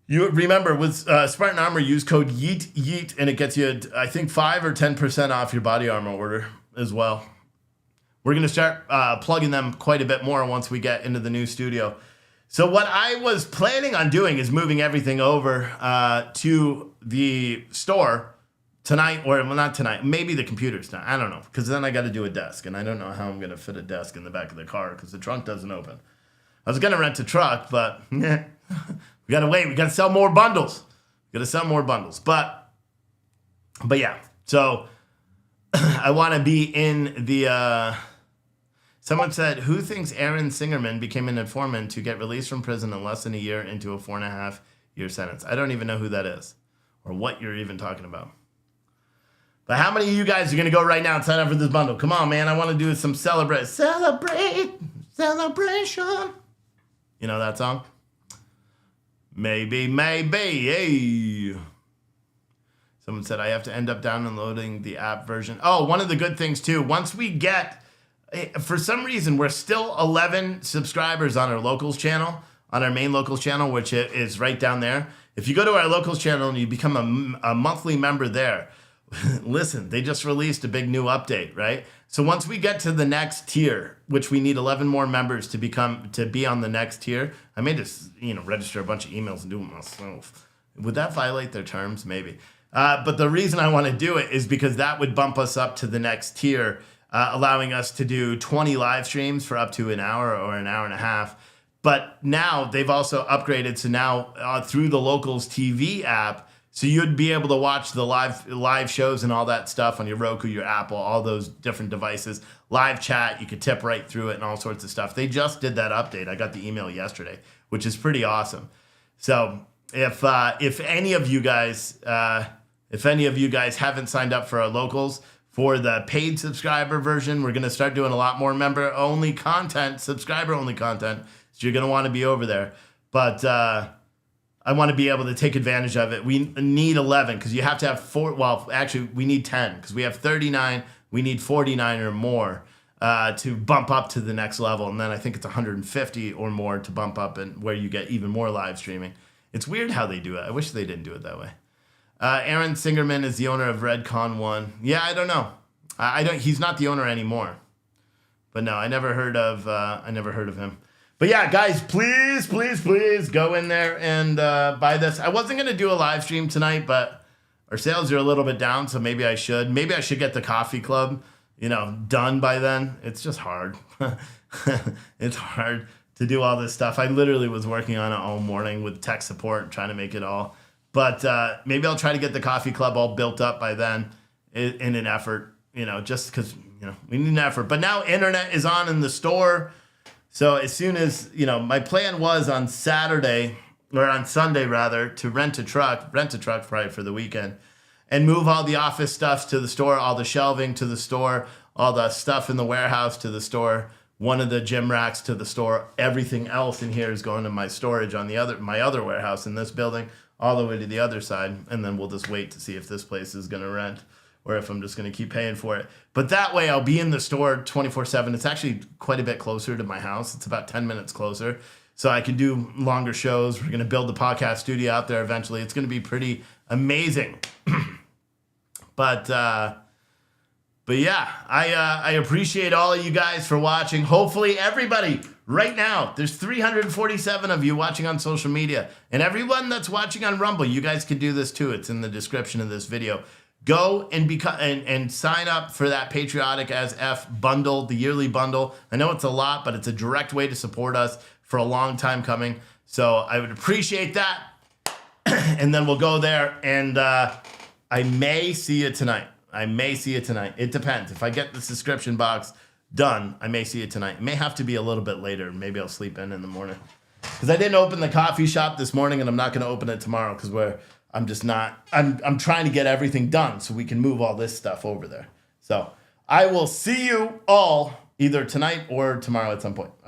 You remember with Spartan Armor, use code YEET, and it gets you, I think, 5 or 10% off your body armor order as well. we're going to start plugging them quite a bit more once we get into the new studio. So what I was planning on doing is moving everything over to the store tonight, or well, not tonight, maybe the computer's tonight. I don't know, because then I got to do a desk, and I don't know how I'm going to fit a desk in the back of the car because the trunk doesn't open. I was going to rent a truck, but we got to wait. We got to sell more bundles. But yeah, so I want to be in the... Someone said, who thinks Aaron Singerman became an informant to get released from prison in less than a year into a 4.5-year sentence? I don't even know who that is or what you're even talking about. But how many of you guys are going to go right now and sign up for this bundle? Come on, man. I want to do some celebration. You know that song? Maybe. Hey. Someone said, I have to end up downloading the app version. Oh, one of the good things, too, once we get... For some reason, we're still 11 subscribers on our locals channel, on our main locals channel, which is right down there. If you go to our locals channel and you become a monthly member there, listen, they just released a big new update, right? So once we get to the next tier, which we need 11 more members to be on the next tier, I may just register a bunch of emails and do it myself. Would that violate their terms? Maybe. But the reason I want to do it is because that would bump us up to the next tier. Allowing us to do 20 live streams for up to an hour or an hour and a half. But now they've also upgraded. So now through the Locals TV app, so you'd be able to watch the live shows and all that stuff on your Roku, your Apple, all those different devices. Live chat, you could tip right through it and all sorts of stuff. They just did that update. I got the email yesterday, which is pretty awesome. So if any of you guys haven't signed up for our Locals, for the paid subscriber version, we're going to start doing a lot more member-only content, subscriber-only content. So you're going to want to be over there. But I want to be able to take advantage of it. We need 11 because you have to have 4. Well, actually, we need 10 because we have 39. We need 49 or more to bump up to the next level. And then I think it's 150 or more to bump up and where you get even more live streaming. It's weird how they do it. I wish they didn't do it that way. Aaron Singerman is the owner of Redcon 1. Yeah, I don't know. He's not the owner anymore. But no, I never heard of him. But yeah, guys, please go in there and buy this. I wasn't going to do a live stream tonight, but our sales are a little bit down, so maybe I should. Maybe I should get the coffee club, done by then. It's just hard. It's hard to do all this stuff. I literally was working on it all morning with tech support, trying to make it all. But maybe I'll try to get the coffee club all built up by then in an effort, just because, we need an effort. But now internet is on in the store. So as soon as, my plan was on Sunday rather, to rent a truck probably for the weekend and move all the office stuff to the store, all the shelving to the store, all the stuff in the warehouse to the store, one of the gym racks to the store. Everything else in here is going to my storage on my other warehouse in this building, all the way to the other side, and then we'll just wait to see if this place is going to rent or if I'm just going to keep paying for it. But that way I'll be in the store 24/7. It's actually quite a bit closer to my house. It's about 10 minutes closer. So I can do longer shows. We're going to build the podcast studio out there eventually. It's going to be pretty amazing. But yeah, I appreciate all of you guys for watching. Hopefully everybody right now, there's 347 of you watching on social media, and everyone that's watching on Rumble, you guys can do this too. It's in the description of this video. Go and sign up for that Patriotic as F bundle, the yearly bundle. I know it's a lot, but it's a direct way to support us for a long time coming. So I would appreciate that. And then we'll go there, and I may see you tonight. It depends. If I get the subscription box done, I may see it tonight. It may have to be a little bit later. Maybe I'll sleep in the morning. Because I didn't open the coffee shop this morning, and I'm not going to open it tomorrow because I'm trying to get everything done so we can move all this stuff over there. So I will see you all either tonight or tomorrow at some point. All right.